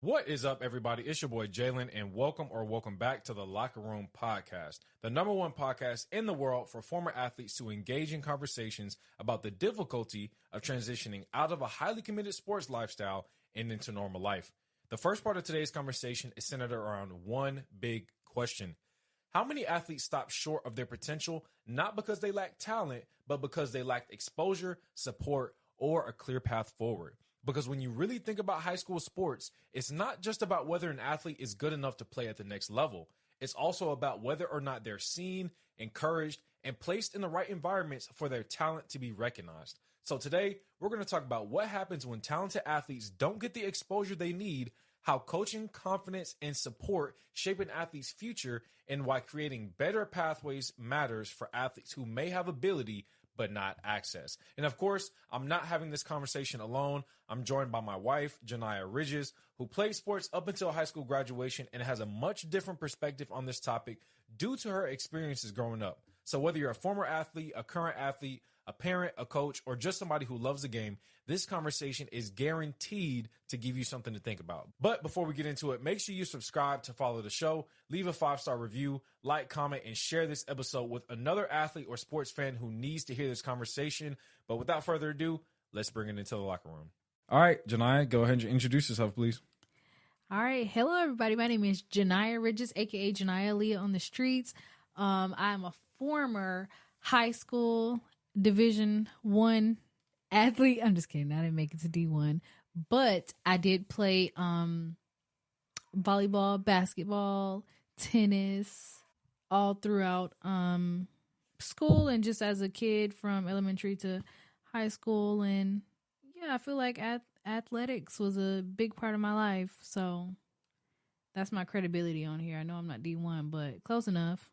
What is up, everybody? It's your boy Jalen, and welcome back to the Locker Room Podcast, the number one podcast in the world for former athletes to engage in conversations about the difficulty of transitioning out of a highly committed sports lifestyle and into normal life. The first part of today's conversation is centered around one big question. How many athletes stop short of their potential, not because they lack talent, but because they lacked exposure, support, or a clear path forward? Because when you really think about high school sports, it's not just about whether an athlete is good enough to play at the next level. It's also about whether or not they're seen, encouraged, and placed in the right environments for their talent to be recognized. So today, we're going to talk about what happens when talented athletes don't get the exposure they need, how coaching, confidence, and support shape an athlete's future, and why creating better pathways matters for athletes who may have ability but not access. And of course, I'm not having this conversation alone. I'm joined by my wife, Janiyah Ridges, who played sports up until high school graduation and has a much different perspective on this topic due to her experiences growing up. So whether you're a former athlete, a current athlete, a parent, a coach, or just somebody who loves the game, this conversation is guaranteed to give you something to think about. But before we get into it, make sure you subscribe to follow the show, leave a 5-star review, like, comment, and share this episode with another athlete or sports fan who needs to hear this conversation. But without further ado, let's bring it into the locker room. All right, Janiyah, go ahead and introduce yourself, please. All right. Hello, everybody. My name is Janiyah Ridges, a.k.a. Janiyah Leah on the streets. I'm a former high school Division I athlete. I'm just kidding. I didn't make it to D1, but I did play volleyball, basketball, tennis, all throughout school and just as a kid from elementary to high school. And yeah, I feel like athletics was a big part of my life. So that's my credibility on here. I know I'm not D1, but close enough.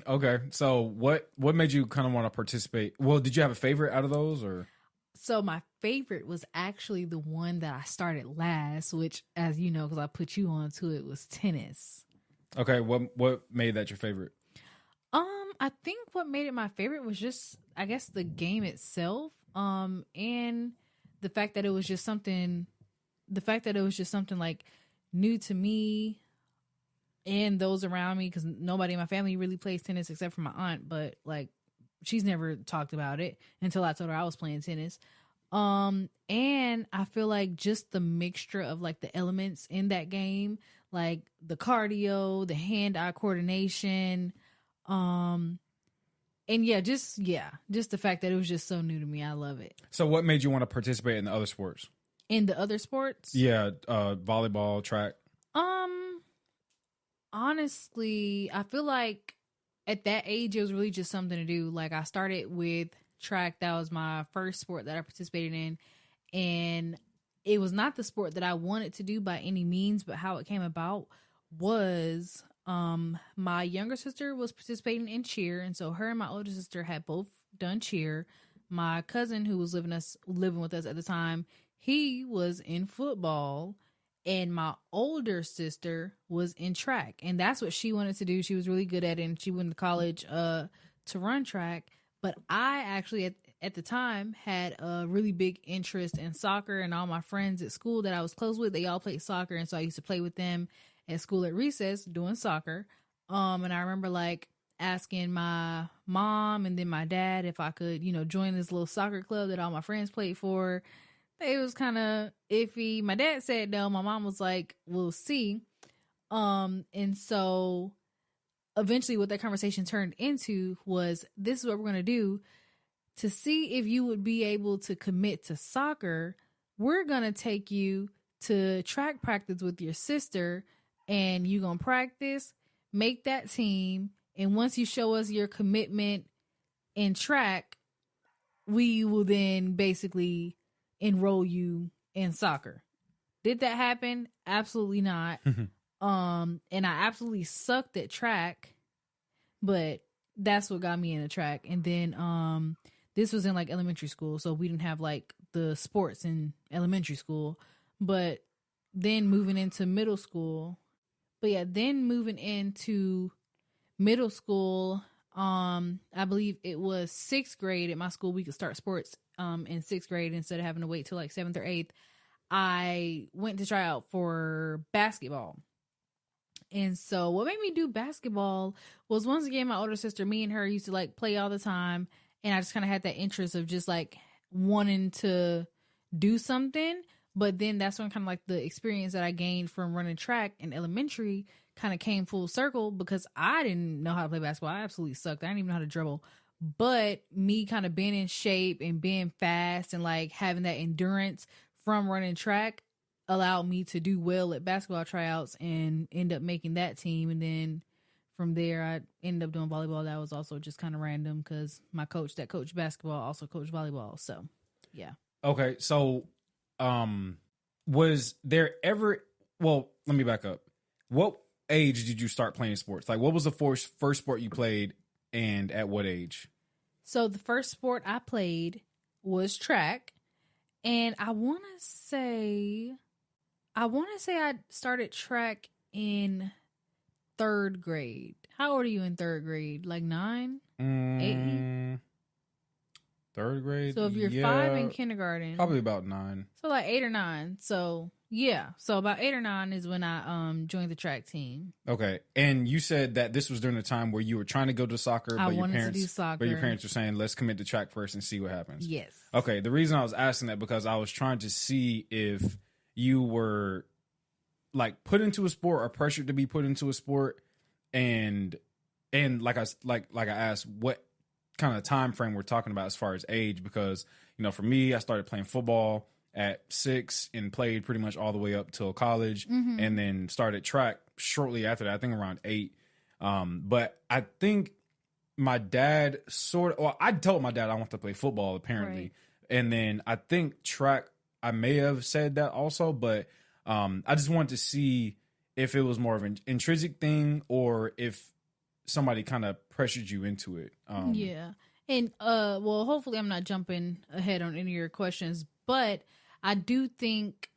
Okay, so what made you kind of want to participate? Well, did you have a favorite out of those, or? So my favorite was actually the one that I started last, which, as you know, because I put you on to it, was tennis. Okay, what made that your favorite? I think what made it my favorite was just, I guess, the game itself, and the fact that it was just something like new to me and those around me, because nobody in my family really plays tennis except for my aunt, but like she's never talked about it until I told her I was playing tennis. And I feel like just the mixture of like the elements in that game, like the cardio, the hand-eye coordination, and just the fact that it was just so new to me. I love it. So what made you want to participate in the other sports? In the other sports? Yeah, volleyball, track. Honestly, I feel like at that age, it was really just something to do. Like I started with track. That was my first sport that I participated in. And it was not the sport that I wanted to do by any means, but how it came about was my younger sister was participating in cheer. And so her and my older sister had both done cheer. My cousin, who was living with us at the time, he was in football. And my older sister was in track, and that's what she wanted to do. She was really good at it, and she went to college to run track. But I actually, at the time, had a really big interest in soccer, and all my friends at school that I was close with, they all played soccer, and so I used to play with them at school at recess doing soccer. And I remember like asking my mom and then my dad if I could, join this little soccer club that all my friends played for. It was kind of iffy. My dad said no. My mom was like, we'll see. And so eventually what that conversation turned into was, this is what we're going to do. To see if you would be able to commit to soccer, we're going to take you to track practice with your sister, and you're going to practice, make that team. And once you show us your commitment in track, we will then basically enroll you in soccer. Did that happen? Absolutely not. And I absolutely sucked at track, but that's what got me into track. And then this was in like elementary school, so we didn't have like the sports in elementary school. But then moving into middle school, I believe it was 6th grade at my school, we could start sports in 6th grade instead of having to wait till like 7th or 8th. I went to try out for basketball. And so what made me do basketball was, once again, my older sister, me and her used to like play all the time. And I just kind of had that interest of just like wanting to do something. But then that's when kind of like the experience that I gained from running track in elementary kind of came full circle, because I didn't know how to play basketball. I absolutely sucked. I didn't even know how to dribble. But me kind of being in shape and being fast and like having that endurance from running track allowed me to do well at basketball tryouts and end up making that team. And then from there, I ended up doing volleyball. That was also just kind of random because my coach that coached basketball also coached volleyball. So, yeah. Okay, so was there ever? Well, let me back up. What age did you start playing sports? Like, what was the first sport you played, and at what age? So the first sport I played was track, and I want to say I started track in 3rd grade. How old are you in 3rd grade? Like 9, 8? 3rd grade. So if you're 5 in kindergarten, probably about 9. So like 8 or 9. So yeah. So about 8 or 9 is when I joined the track team. Okay. And you said that this was during the time where you were trying to go to soccer, I wanted to do soccer. But your parents were saying, let's commit to track first and see what happens. Yes. Okay. The reason I was asking that, because I was trying to see if you were like put into a sport or pressured to be put into a sport, and like I asked, what kind of time frame we're talking about as far as age, because, you know, for me, I started playing football at 6 and played pretty much all the way up till college, and then started track shortly after that, I think around 8. But I think my dad I told my dad I want to play football, apparently. Right. And then I think track, I may have said that also, but I just wanted to see if it was more of an intrinsic thing or if somebody kind of pressured you into it. Yeah. And well, hopefully I'm not jumping ahead on any of your questions, but I do think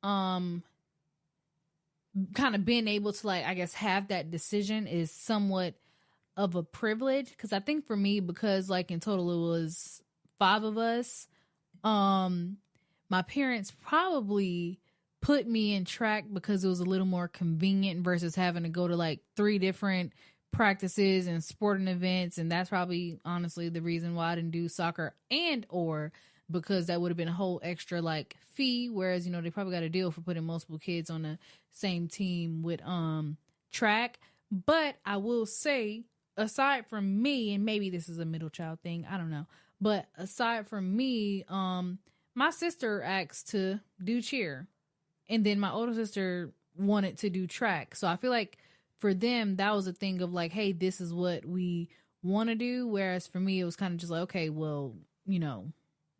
kind of being able to, like, I guess, have that decision is somewhat of a privilege, because I think for me, because like in total it was 5 of us, my parents probably put me in track because it was a little more convenient versus having to go to like 3 different practices and sporting events. And that's probably honestly the reason why I didn't do soccer, and or because that would have been a whole extra like fee, whereas, you know, they probably got a deal for putting multiple kids on the same team with track. But I will say, aside from me, and maybe this is a middle child thing, I don't know, but aside from me, my sister asked to do cheer, and then my older sister wanted to do track. So I feel like for them, that was a thing of like, hey, this is what we want to do. Whereas for me, it was kind of just like, okay, well, you know,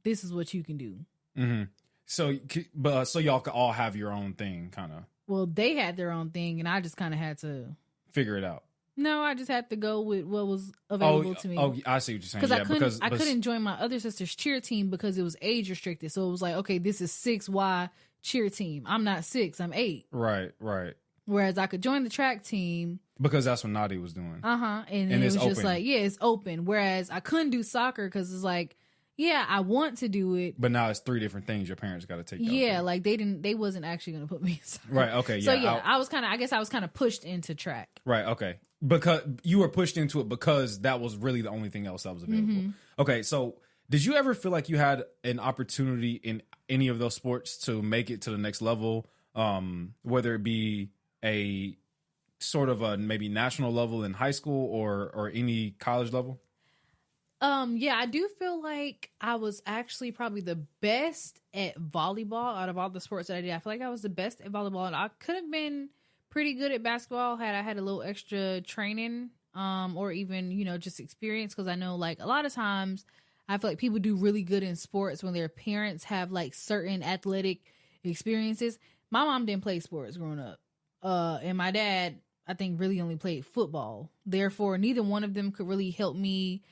this is what you can do. Mm-hmm. So y'all could all have your own thing, kind of. Well, they had their own thing, and I just kind of had to figure it out. No, I just had to go with what was available to me. Oh, I see what you're saying. Because I couldn't join my other sister's cheer team because it was age restricted. So it was like, okay, this is 6Y cheer team. I'm not 6, I'm 8. Right. Whereas I could join the track team because that's what Nadi was doing. And it was open. Just like, yeah, it's open. Whereas I couldn't do soccer because it's like, yeah, I want to do it, but now it's 3 different things your parents got to take. Yeah, like they wasn't actually going to put me in soccer. Right. Okay. Yeah. So yeah, I was kind of pushed into track. Right. Okay. Because you were pushed into it because that was really the only thing else that was available. Okay. So did you ever feel like you had an opportunity in any of those sports to make it to the next level? Whether it be a sort of a maybe national level in high school or any college level? Yeah, I do feel like I was actually probably the best at volleyball out of all the sports that I did. I feel like I was the best at volleyball, and I could have been pretty good at basketball had I had a little extra training, or even, you know, just experience. Because I know, like, a lot of times I feel like people do really good in sports when their parents have like certain athletic experiences. My mom didn't play sports growing up, and my dad, I think, really only played football. Therefore, neither one of them could really help me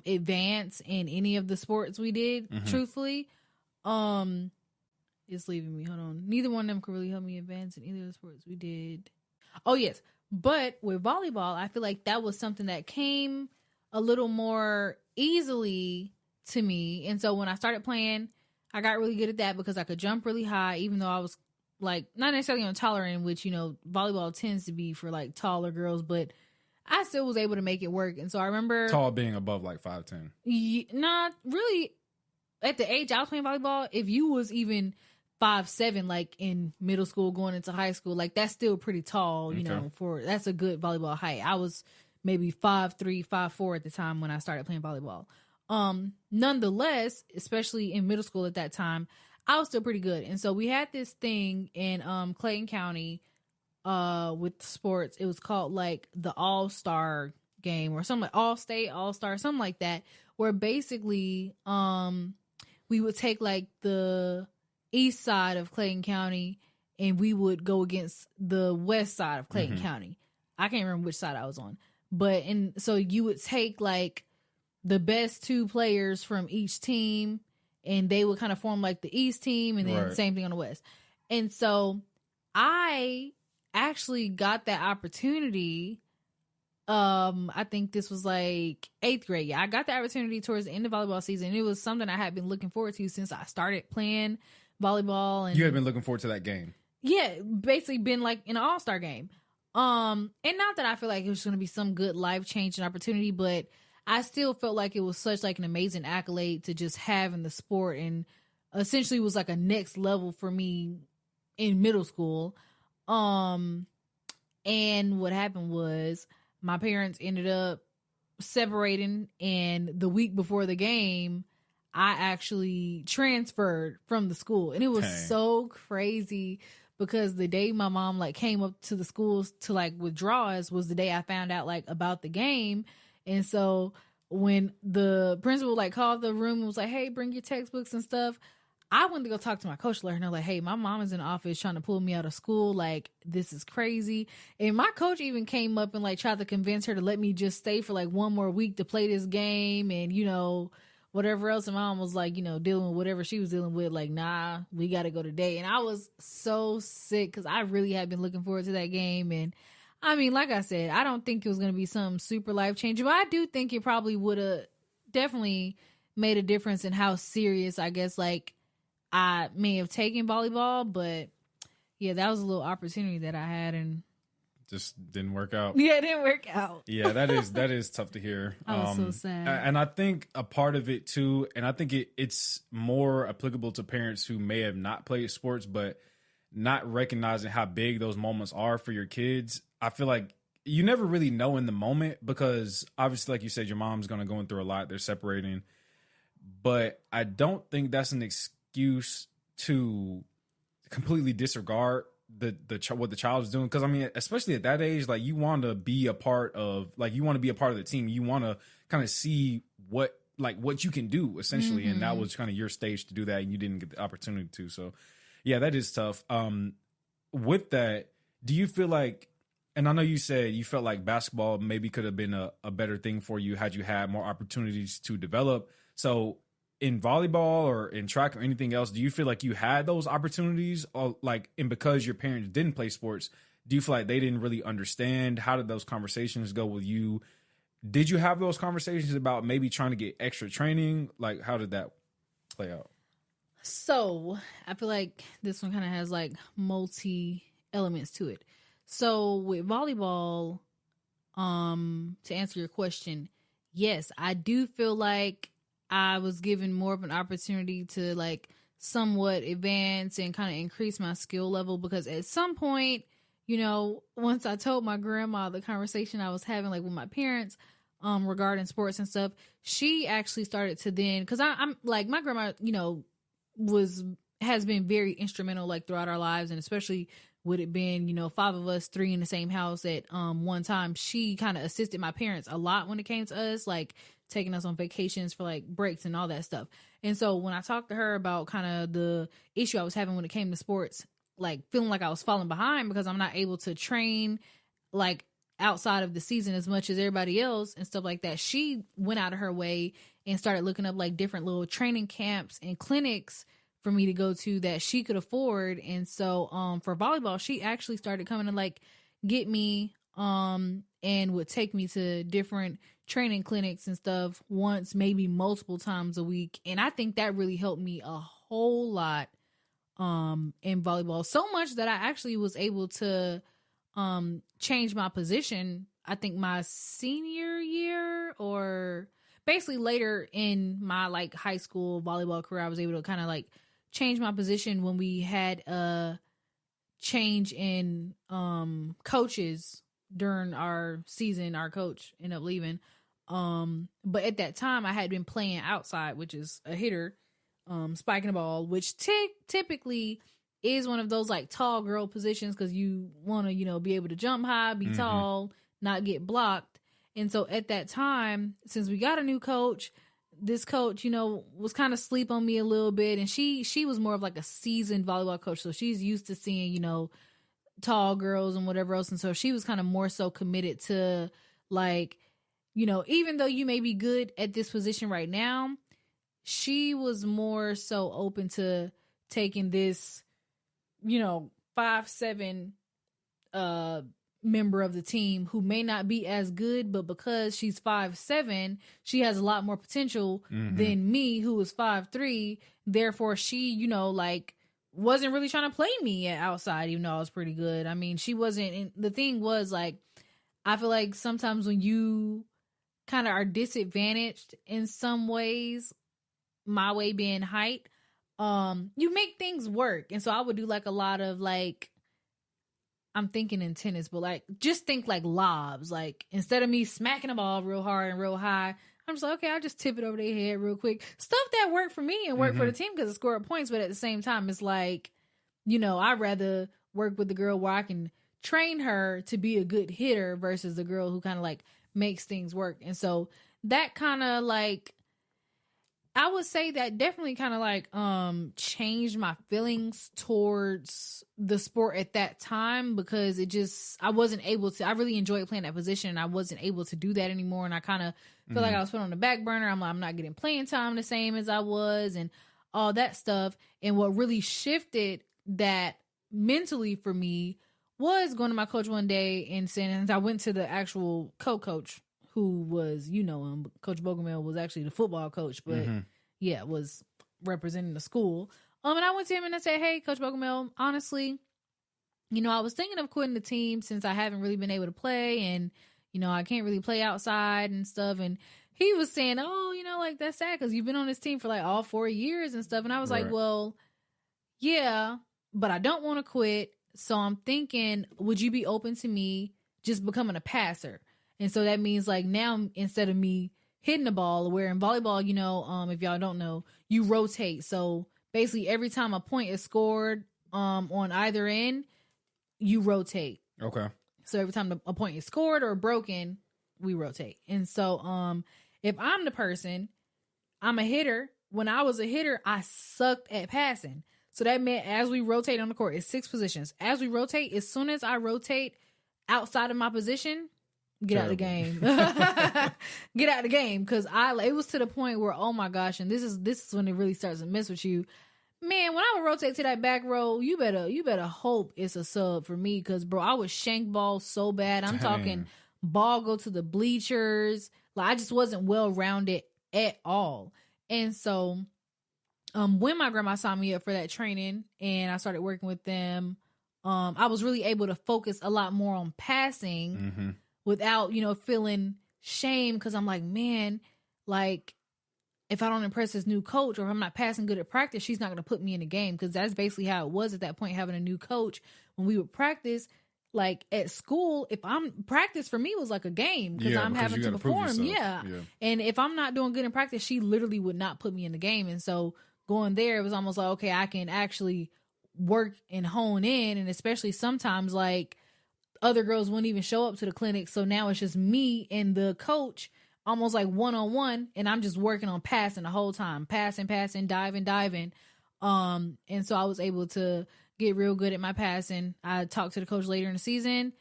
advance in any of the sports we did. Truthfully, it's leaving me. Hold on. Neither one of them could really help me advance in either of the sports we did. Oh yes, but with volleyball, I feel like that was something that came a little more easily to me, and so when I started playing, I got really good at that because I could jump really high, even though I was like not necessarily on taller end, which, you know, volleyball tends to be for like taller girls, but I still was able to make it work. And so I remember Tall being above like 5'10". not really at the age I was playing volleyball. If you was even 5'7", like in middle school going into high school, like that's still pretty tall, you know, that's a good volleyball height. I was maybe 5'3", 5'4" at the time when I started playing volleyball. Nonetheless, especially in middle school at that time, I was still pretty good. And so we had this thing in Clayton County with sports. It was called like the All-Star game or something, like All-State, All-Star, something like that, where basically we would take like the east side of Clayton County and we would go against the west side of Clayton County. I can't remember which side I was on. But and so you would take like the best two players from each team and they would kind of form like the East team and then same thing on the West. And so I actually got that opportunity. I think this was like 8th grade. Yeah, I got the opportunity towards the end of volleyball season. It was something I had been looking forward to since I started playing volleyball. And you had been looking forward to that game. Yeah, basically been like in an all-star game. And not that I feel like it was going to be some good life-changing opportunity, but I still felt like it was such like an amazing accolade to just have in the sport, and essentially was like a next level for me in middle school. And what happened was my parents ended up separating, and the week before the game, I actually transferred from the school. And it was so crazy because the day my mom like came up to the schools to like withdraw us was the day I found out like about the game. And so when the principal like called the room and was like, hey, bring your textbooks and stuff, I went to go talk to my coach, let her know like, hey, my mom is in the office trying to pull me out of school. Like, this is crazy. And my coach even came up and like tried to convince her to let me just stay for like one more week to play this game and, you know, whatever else. And my mom was like, you know, dealing with whatever she was dealing with. Like, nah, we got to go today. And I was so sick because I really had been looking forward to that game. And I mean, like I said, I don't think it was going to be something super life-changing, but I do think it probably would have definitely made a difference in how serious, I guess, like, I may have taken volleyball. But, yeah, that was a little opportunity that I had, and just didn't work out. Yeah, it didn't work out. Yeah, that is tough to hear. I was so sad. And I think a part of it, too, and I think it's more applicable to parents who may have not played sports, but not recognizing how big those moments are for your kids. I feel like you never really know in the moment because obviously, like you said, your mom's going to go through a lot. They're separating. But I don't think that's an excuse to completely disregard what the child is doing. Because, I mean, especially at that age, like you want to be a part of the team. You want to kind of see what you can do, essentially. And that was kind of your stage to do that. And you didn't get the opportunity to. So, yeah, that is tough. With that, do you feel like, and I know you said you felt like basketball maybe could have been a better thing for you had you had more opportunities to develop. So in volleyball or in track or anything else, do you feel like you had those opportunities, or like, and because your parents didn't play sports, do you feel like they didn't really understand? How did those conversations go with you? Did you have those conversations about maybe trying to get extra training? Like, how did that play out? So I feel like this one kind of has like multi elements to it. So with volleyball, to answer your question, yes, I do feel like I was given more of an opportunity to like somewhat advance and kind of increase my skill level, because at some point, you know, once I told my grandma the conversation I was having like with my parents regarding sports and stuff, she actually started to then, because I'm like, my grandma, you know, has been very instrumental like throughout our lives, and especially with it being, you know, 5 of us, 3 in the same house at one time. She kind of assisted my parents a lot when it came to us, like taking us on vacations for like breaks and all that stuff. And so when I talked to her about kind of the issue I was having when it came to sports, like feeling like I was falling behind because I'm not able to train like outside of the season as much as everybody else and stuff like that, she went out of her way and started looking up like different little training camps and clinics for me to go to that she could afford. And so for volleyball, she actually started coming to like get me and would take me to different training clinics and stuff once, maybe multiple times a week. And I think that really helped me a whole lot in volleyball. So much that I actually was able to change my position, I think my senior year, or basically later in my like high school volleyball career. I was able to kind of like change my position when we had a change in coaches during our season. Our coach ended up leaving. But at that time I had been playing outside, which is a hitter, spiking the ball, which typically is one of those like tall girl positions, because you want to, you know, be able to jump high, be tall, not get blocked. And so at that time, since we got a new coach, this coach, you know, was kind of sleep on me a little bit. And she was more of like a seasoned volleyball coach. So she's used to seeing, you know, tall girls and whatever else. And so she was kind of more so committed to like, you know, even though you may be good at this position right now, she was more so open to taking this, you know, 5'7" member of the team who may not be as good, but because she's 5'7", she has a lot more potential than me, who is 5'3". Therefore, she, you know, like wasn't really trying to play me at outside, even though I was pretty good. I mean, she wasn't. And the thing was, like, I feel like sometimes when you kind of are disadvantaged in some ways, my way being height, you make things work. And so I would do like a lot of like, I'm thinking in tennis, but like, just think like lobs. Like, instead of me smacking the ball real hard and real high, I'm just like, okay, I'll just tip it over their head real quick. Stuff that worked for me and worked for the team because it scored points. But at the same time, it's like, you know, I'd rather work with the girl where I can train her to be a good hitter versus the girl who kind of like makes things work. And so that kind of like, I would say that definitely kind of like changed my feelings towards the sport at that time, because it just, I wasn't able to, I really enjoyed playing that position and I wasn't able to do that anymore. And I kind of feel like I was put on the back burner. I'm like, I'm not getting playing time the same as I was and all that stuff. And what really shifted that mentally for me was going to my coach one day and saying, and I went to the actual co-coach who was, you know, Coach Bogomil was actually the football coach, but yeah, was representing the school. And I went to him and I said, hey, Coach Bogomil, honestly, you know, I was thinking of quitting the team since I haven't really been able to play and, you know, I can't really play outside and stuff. And he was saying, oh, you know, like that's sad because you've been on this team for like all 4 years and stuff. And I was like, well, yeah, but I don't want to quit. So I'm thinking, would you be open to me just becoming a passer? And so that means like now instead of me hitting the ball, where in volleyball, you know, if y'all don't know, you rotate. So basically every time a point is scored on either end, you rotate. Okay. So every time a point is scored or broken, we rotate. And so if I'm the person, I'm a hitter. When I was a hitter, I sucked at passing. So that meant as we rotate on the court, it's 6 positions. As we rotate, as soon as I rotate outside of my position, get out of the game. Get out of the game. Because it was to the point where, oh my gosh, and this is when it really starts to mess with you. Man, when I would rotate to that back row, you better hope it's a sub for me. Because, bro, I would shank ball so bad. I'm talking ball go to the bleachers. Like, I just wasn't well-rounded at all. And so when my grandma signed me up for that training and I started working with them, I was really able to focus a lot more on passing without, you know, feeling shame. Because I'm like, man, like, if I don't impress this new coach or if I'm not passing good at practice, she's not going to put me in the game. Because that's basically how it was at that point, having a new coach. When we would practice, like at school, if I'm practice for me was like a game because I'm having to perform. Yeah. And if I'm not doing good in practice, she literally would not put me in the game. And so going there, it was almost like, okay, I can actually work and hone in. And especially sometimes like other girls wouldn't even show up to the clinic. So now it's just me and the coach almost like one-on-one. And I'm just working on passing the whole time, passing, diving. And so I was able to get real good at my passing. I talked to the coach later in the season,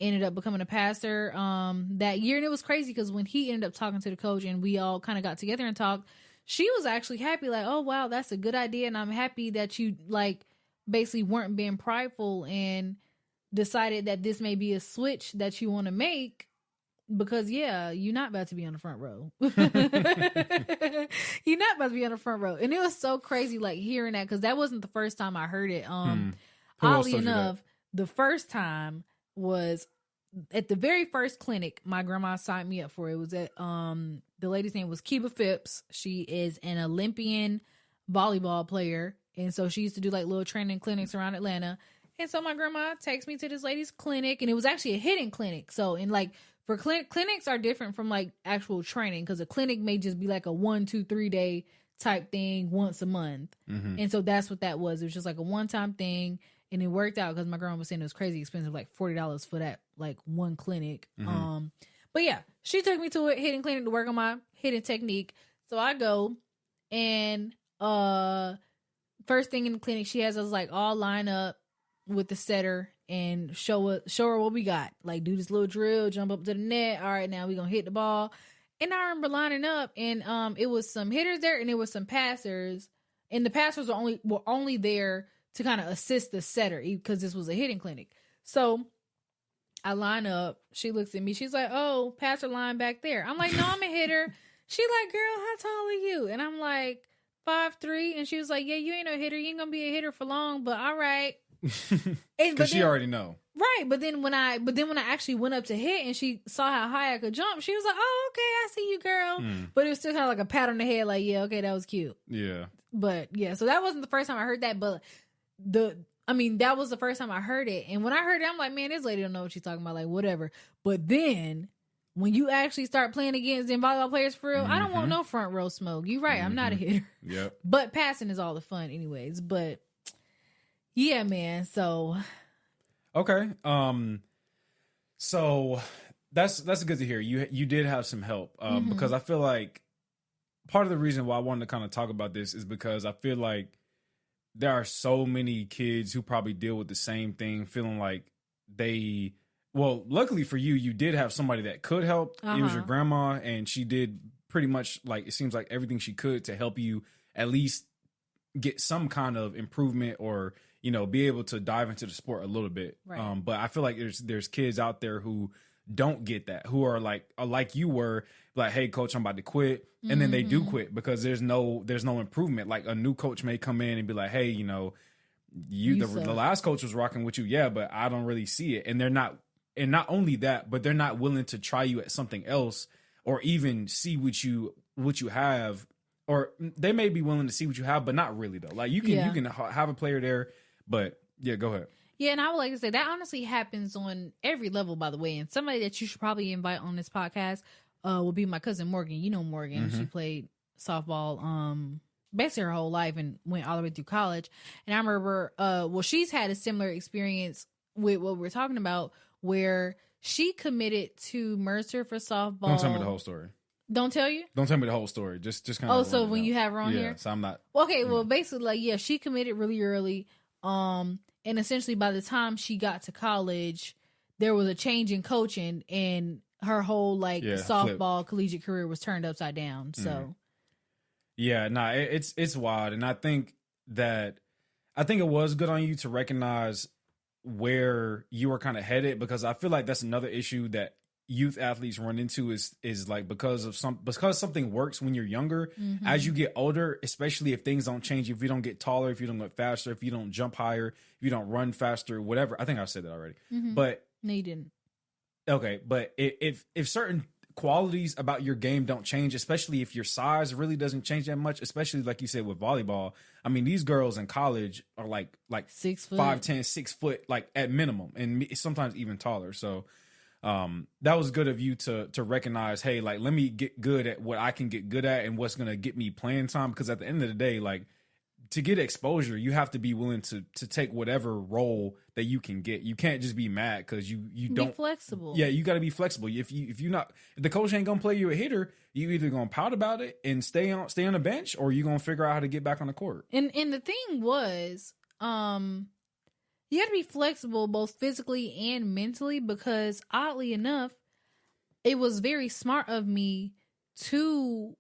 ended up becoming a passer that year. And it was crazy because when he ended up talking to the coach and we all kind of got together and talked, she was actually happy, like, oh, wow, that's a good idea. And I'm happy that you like basically weren't being prideful and decided that this may be a switch that you want to make because you're not about to be on the front row. You're not about to be on the front row. And it was so crazy, like, hearing that, because that wasn't the first time I heard it. Oddly enough, the first time was at the very first clinic my grandma signed me up for. It was at the lady's name was Kiba Phipps. She is an Olympian volleyball player, and so she used to do like little training clinics around Atlanta. And so my grandma takes me to this lady's clinic, and it was actually a hidden clinic. So, and like for clinics are different from like actual training, because a clinic may just be like a 1, 2, 3 day type thing once a month. And so that's what that was. It was just like a one-time thing. And it worked out because my grandma was saying it was crazy expensive, like $40 for that, like one clinic. But yeah, she took me to a hidden clinic to work on my hidden technique. So I go, and first thing in the clinic, she has us like all line up with the setter and show her what we got. Like, do this little drill, jump up to the net. All right, now we gonna hit the ball. And I remember lining up, and it was some hitters there, and it was some passers, and the passers were only there to kind of assist the setter because this was a hitting clinic. So I line up. She looks at me. She's like, "Oh, passer line back there." I'm like, "No, I'm a hitter." She like, "Girl, how tall are you?" And I'm like, 5'3". And she was like, "Yeah, you ain't no hitter. You ain't gonna be a hitter for long, but all right." Because she already know. Right. But then when I actually went up to hit and she saw how high I could jump, she was like, "Oh, okay, I see you, girl." But it was still kind of like a pat on the head, like, "Yeah, okay, that was cute." Yeah. But yeah, so that wasn't the first time I heard that, but that was the first time I heard it. And when I heard it, I'm like, man, this lady don't know what she's talking about, like, whatever. But then when you actually start playing against them volleyball players for real, I don't want no front row smoke. You're right, I'm not a hitter. Yep. But passing is all the fun anyways. But yeah, man, so okay. So that's good to hear. You did have some help. Because I feel like part of the reason why I wanted to kind of talk about this is because I feel like there are so many kids who probably deal with the same thing, feeling like luckily for you, you did have somebody that could help. It was your grandma, and she did pretty much, like, it seems like everything she could to help you at least get some kind of improvement, or, you know, be able to dive into the sport a little bit. Right. But I feel like there's kids out there who don't get that, who are like you were, like, "Hey, coach, I'm about to quit," and then they do quit because there's no improvement. Like, a new coach may come in and be like, "Hey, you know, the last coach was rocking with you, yeah, but I don't really see it." And they're not, and not only that, but they're not willing to try you at something else, or even see what you have, or they may be willing to see what you have, but not really though. Like, you can have a player there, but yeah, go ahead. Yeah, and I would like to say that honestly happens on every level, by the way. And somebody that you should probably invite on this podcast will be my cousin Morgan. You know Morgan. She played softball basically her whole life and went all the way through college. And I remember, she's had a similar experience with what we're talking about, where she committed to Mercer for softball. Don't tell me the whole story. Don't tell you? Don't tell me the whole story. Just kind of. Oh, so when you have her on here? Yeah, so I'm not. Okay, well, basically, like, yeah, she committed really early. And essentially by the time she got to college, there was a change in coaching, and her whole softball collegiate career was turned upside down. So yeah, it's wild. And I think it was good on you to recognize where you were kind of headed, because I feel like that's another issue that youth athletes run into is like, because something works when you're younger, as you get older, especially if things don't change, if you don't get taller, if you don't get faster, if you don't jump higher, if you don't run faster, whatever. I think I said that already. But no, you didn't. Okay, but if certain qualities about your game don't change, especially if your size really doesn't change that much, especially like you said with volleyball. I mean, these girls in college are like 6 foot, 5'10", 6 foot, like at minimum, and sometimes even taller. So that was good of you to recognize, hey, like, let me get good at what I can get good at and what's going to get me playing time. Because at the end of the day, like, to get exposure, you have to be willing to take whatever role that you can get. You can't just be mad because you don't be flexible. Yeah, you got to be flexible. If the coach ain't gonna play you a hitter, you either gonna pout about it and stay on the bench, or you gonna figure out how to get back on the court. And the thing was, you got to be flexible both physically and mentally, because oddly enough, it was very smart of me to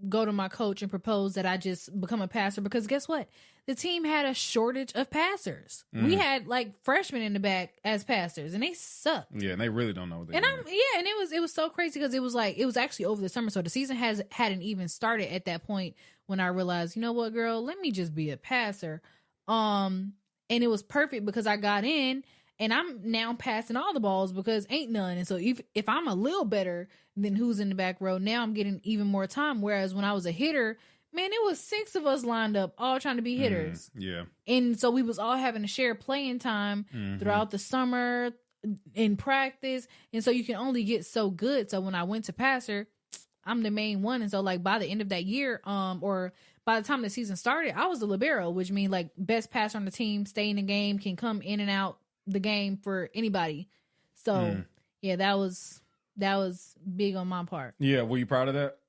go to my coach and propose that I just become a passer, because guess what? The team had a shortage of passers. We had like freshmen in the back as passers, and they sucked. Yeah, and they really don't know what they're doing. And it was so crazy because it was actually over the summer, so the season hadn't even started at that point when I realized, you know what, girl, let me just be a passer. And it was perfect because I got in. And I'm now passing all the balls because ain't none. And so if I'm a little better than who's in the back row, now I'm getting even more time. Whereas when I was a hitter, man, it was 6 of us lined up all trying to be hitters. Yeah. And so we was all having to share playing time throughout the summer in practice. And so you can only get so good. So when I went to passer, I'm the main one. And so like by the end of that year, or by the time the season started, I was the libero, which means like best passer on the team, stay in the game, can come in and out the game for anybody. So yeah, that was big on my part. Yeah, were you proud of that?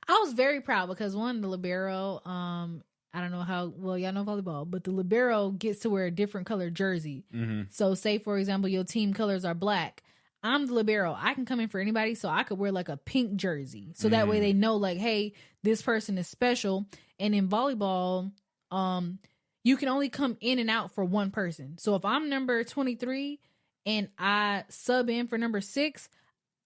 I was very proud because one, the libero, I don't know how well y'all know volleyball, but the libero gets to wear a different color jersey. So say for example your team colors are black, I'm the libero, I can come in for anybody, so I could wear like a pink jersey, so that way they know like, hey, this person is special. And in volleyball, you can only come in and out for one person. So if I'm number 23 and I sub in for number 6,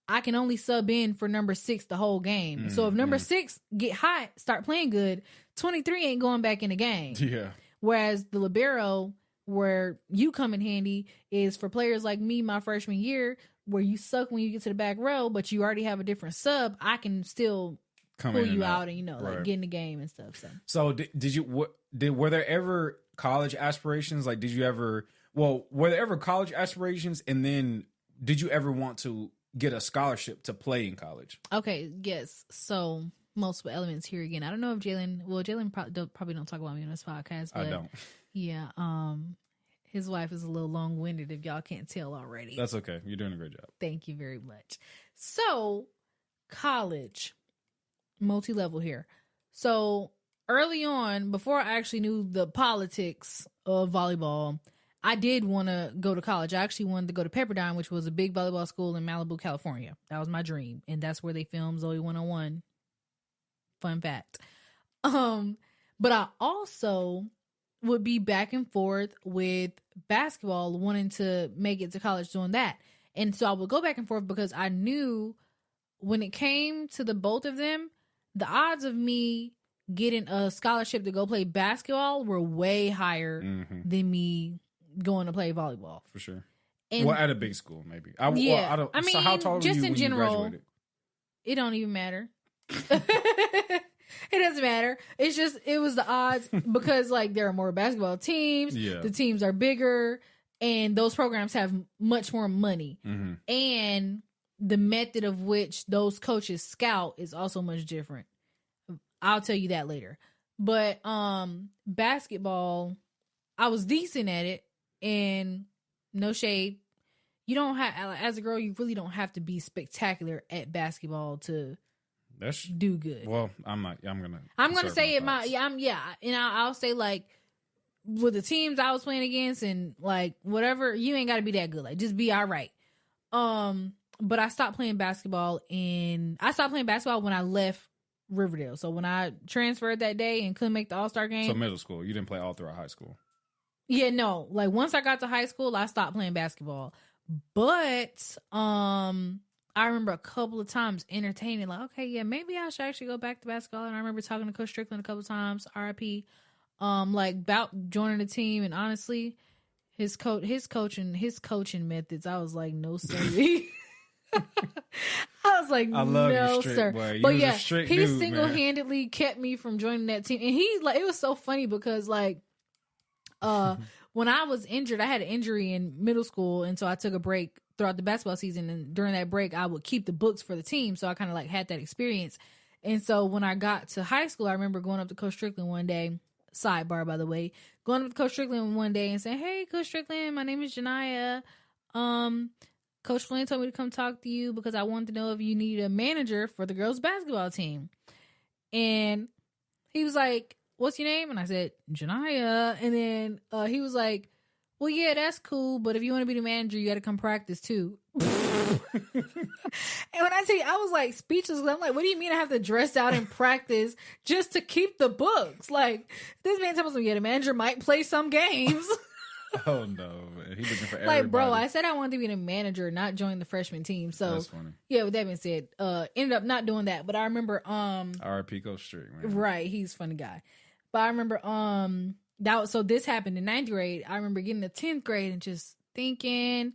I can only sub in for number 6 the whole game. So if number 6 get hot, start playing good, 23 ain't going back in the game. Yeah. Whereas the libero, where you come in handy, is for players like me my freshman year, where you suck when you get to the back row, but you already have a different sub. I can still pull you out and, like get in the game and stuff. So were there ever college aspirations? Like, were there ever college aspirations? And then did you ever want to get a scholarship to play in college? Okay. Yes. So multiple elements here again. I don't know if Jalen probably don't talk about me on this podcast, but I don't. Yeah. His wife is a little long-winded if y'all can't tell already. That's okay. You're doing a great job. Thank you very much. So college, multi-level here. So early on, before I actually knew the politics of volleyball, I did want to go to college. I actually wanted to go to Pepperdine, which was a big volleyball school in Malibu, California. That was my dream. And that's where they filmed Zoe 101. Fun fact. But I also would be back and forth with basketball, wanting to make it to college doing that. And so I would go back and forth because I knew when it came to the both of them, the odds of me getting a scholarship to go play basketball were way higher than me going to play volleyball. For sure. And, at a big school, maybe. So how tall were you in general, you graduated? It don't even matter. It doesn't matter. It's just, it was the odds because like there are more basketball teams. Yeah. The teams are bigger and those programs have much more money. And the method of which those coaches scout is also much different. I'll tell you that later. But basketball, I was decent at it, and no shade. You don't have, as a girl, you really don't have to be spectacular at basketball to do good. Well, I'm not. I'm gonna say it. And I'll say like with the teams I was playing against and like whatever, you ain't got to be that good. Like just be all right. But I stopped playing basketball when I left Riverdale. So when I transferred that day and couldn't make the All-Star game. So middle school, you didn't play all throughout high school. Yeah, no. Like once I got to high school, I stopped playing basketball. But I remember a couple of times entertaining, like, okay, yeah, maybe I should actually go back to basketball. And I remember talking to Coach Strickland a couple of times, RIP, like about joining the team. And honestly, his coaching methods, I was like, no, sir. I was like, no, sir. Boy. But yeah, he single-handedly kept me from joining that team. And he like, it was so funny because like, when I was injured, I had an injury in middle school, and so I took a break throughout the basketball season. And during that break, I would keep the books for the team, so I kind of like had that experience. And so when I got to high school, I remember going up to Coach Strickland one day. Sidebar, by the way, going up to Coach Strickland one day and saying, "Hey, Coach Strickland, my name is Janiyah. Coach Flynn told me to come talk to you because I wanted to know if you need a manager for the girls' basketball team." And he was like, "What's your name?" And I said, Janiyah. And then he was like, "Well, yeah, that's cool, but if you want to be the manager, you got to come practice too." And when I tell you, I was like speechless. I'm like, what do you mean I have to dress out in practice just to keep the books? Like, this man tells me, yeah, the manager might play some games. Oh no, man. He's looking for everybody. Like, bro, I said I wanted to be the manager, not join the freshman team. So that's funny. Yeah, with that being said, ended up not doing that. But I remember R.I.P. Coach Strick, man. Right, he's a funny guy. But I remember so this happened in 9th grade. I remember getting to 10th grade and just thinking,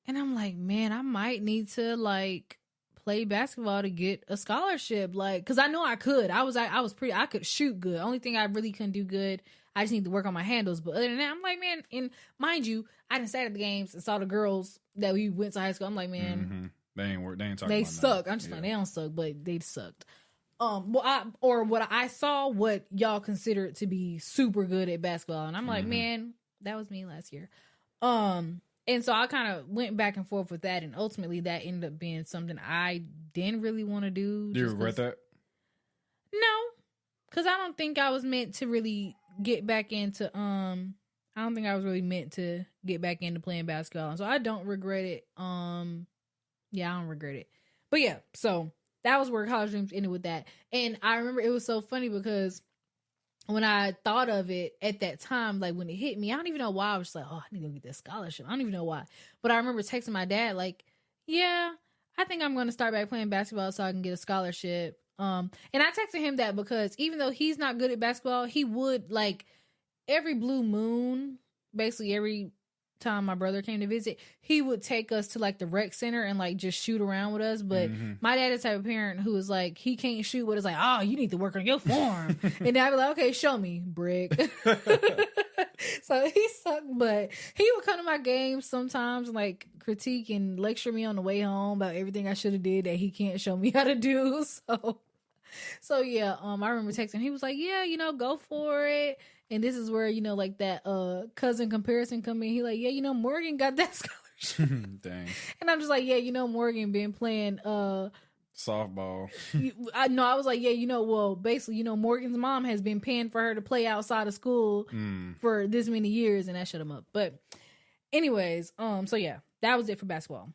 and I'm like, man, I might need to like play basketball to get a scholarship. Like, cause I know I could. I could shoot good. Only thing I really couldn't do good, I just need to work on my handles. But other than that, I'm like, man, and mind you, I didn't sat at the games and saw the girls that we went to high school. I'm like, man, they ain't work. They ain't talking. They about suck. that. I'm just like, they don't suck, but they sucked. What I saw, what y'all considered to be super good at basketball, and I'm like, man, that was me last year. And so I kind of went back and forth with that, and ultimately that ended up being something I didn't really want to do. Do you regret that? No, because I don't think I was meant to really get back into. I don't think I was really meant to get back into playing basketball, and so I don't regret it. Yeah, I don't regret it. But yeah, so that was where college dreams ended with that. And I remember it was so funny because when I thought of it at that time, like when it hit me, I don't even know why. I was just like, oh, I need to get this scholarship. I don't even know why. But I remember texting my dad like, yeah, I think I'm going to start back playing basketball so I can get a scholarship. And I texted him that because even though he's not good at basketball, he would like every blue moon, basically every time my brother came to visit, he would take us to like the rec center and like just shoot around with us. But my dad is the type of parent who is like, he can't shoot, but it's like, oh, you need to work on your form. And I'd be like, okay, show me, brick. So he sucked, but he would come to my games sometimes and like critique and lecture me on the way home about everything I should have did that he can't show me how to do. So yeah, I remember texting. He was like, yeah, go for it. And this is where, like that cousin comparison come in. He like, yeah, Morgan got that scholarship. Dang. And I'm just like, yeah, Morgan been playing softball. I was like, yeah, well, basically, Morgan's mom has been paying for her to play outside of school for this many years, and that shut him up. But anyways, so yeah, that was it for basketball.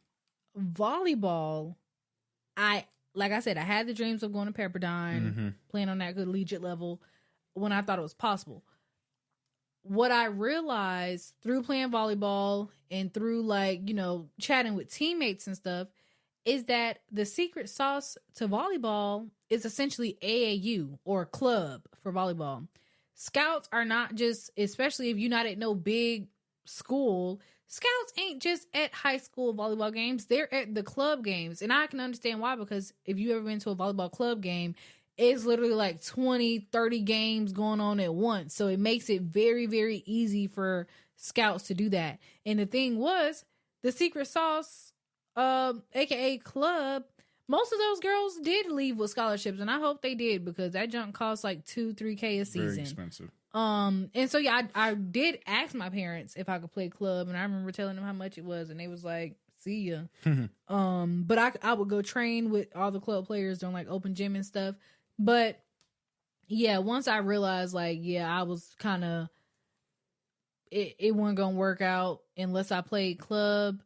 Volleyball, like I said, I had the dreams of going to Pepperdine, playing on that collegiate level when I thought it was possible. What I realized through playing volleyball and through like, chatting with teammates and stuff is that the secret sauce to volleyball is essentially AAU or club for volleyball. Scouts are not just, especially if you're not at no big school, scouts ain't just at high school volleyball games. They're at the club games. And I can understand why, because if you ever been to a volleyball club game, it's literally like 20, 30 games going on at once. So it makes it very, very easy for scouts to do that. And the thing was, the secret sauce, aka club, most of those girls did leave with scholarships. And I hope they did, because that junk costs like $2-3K a season. Very expensive. And so yeah, I did ask my parents if I could play club, and I remember telling them how much it was, and they was like, see ya. But I would go train with all the club players during like open gym and stuff. But yeah, once I realized like, yeah, I was kind of, it wasn't gonna work out unless I played club.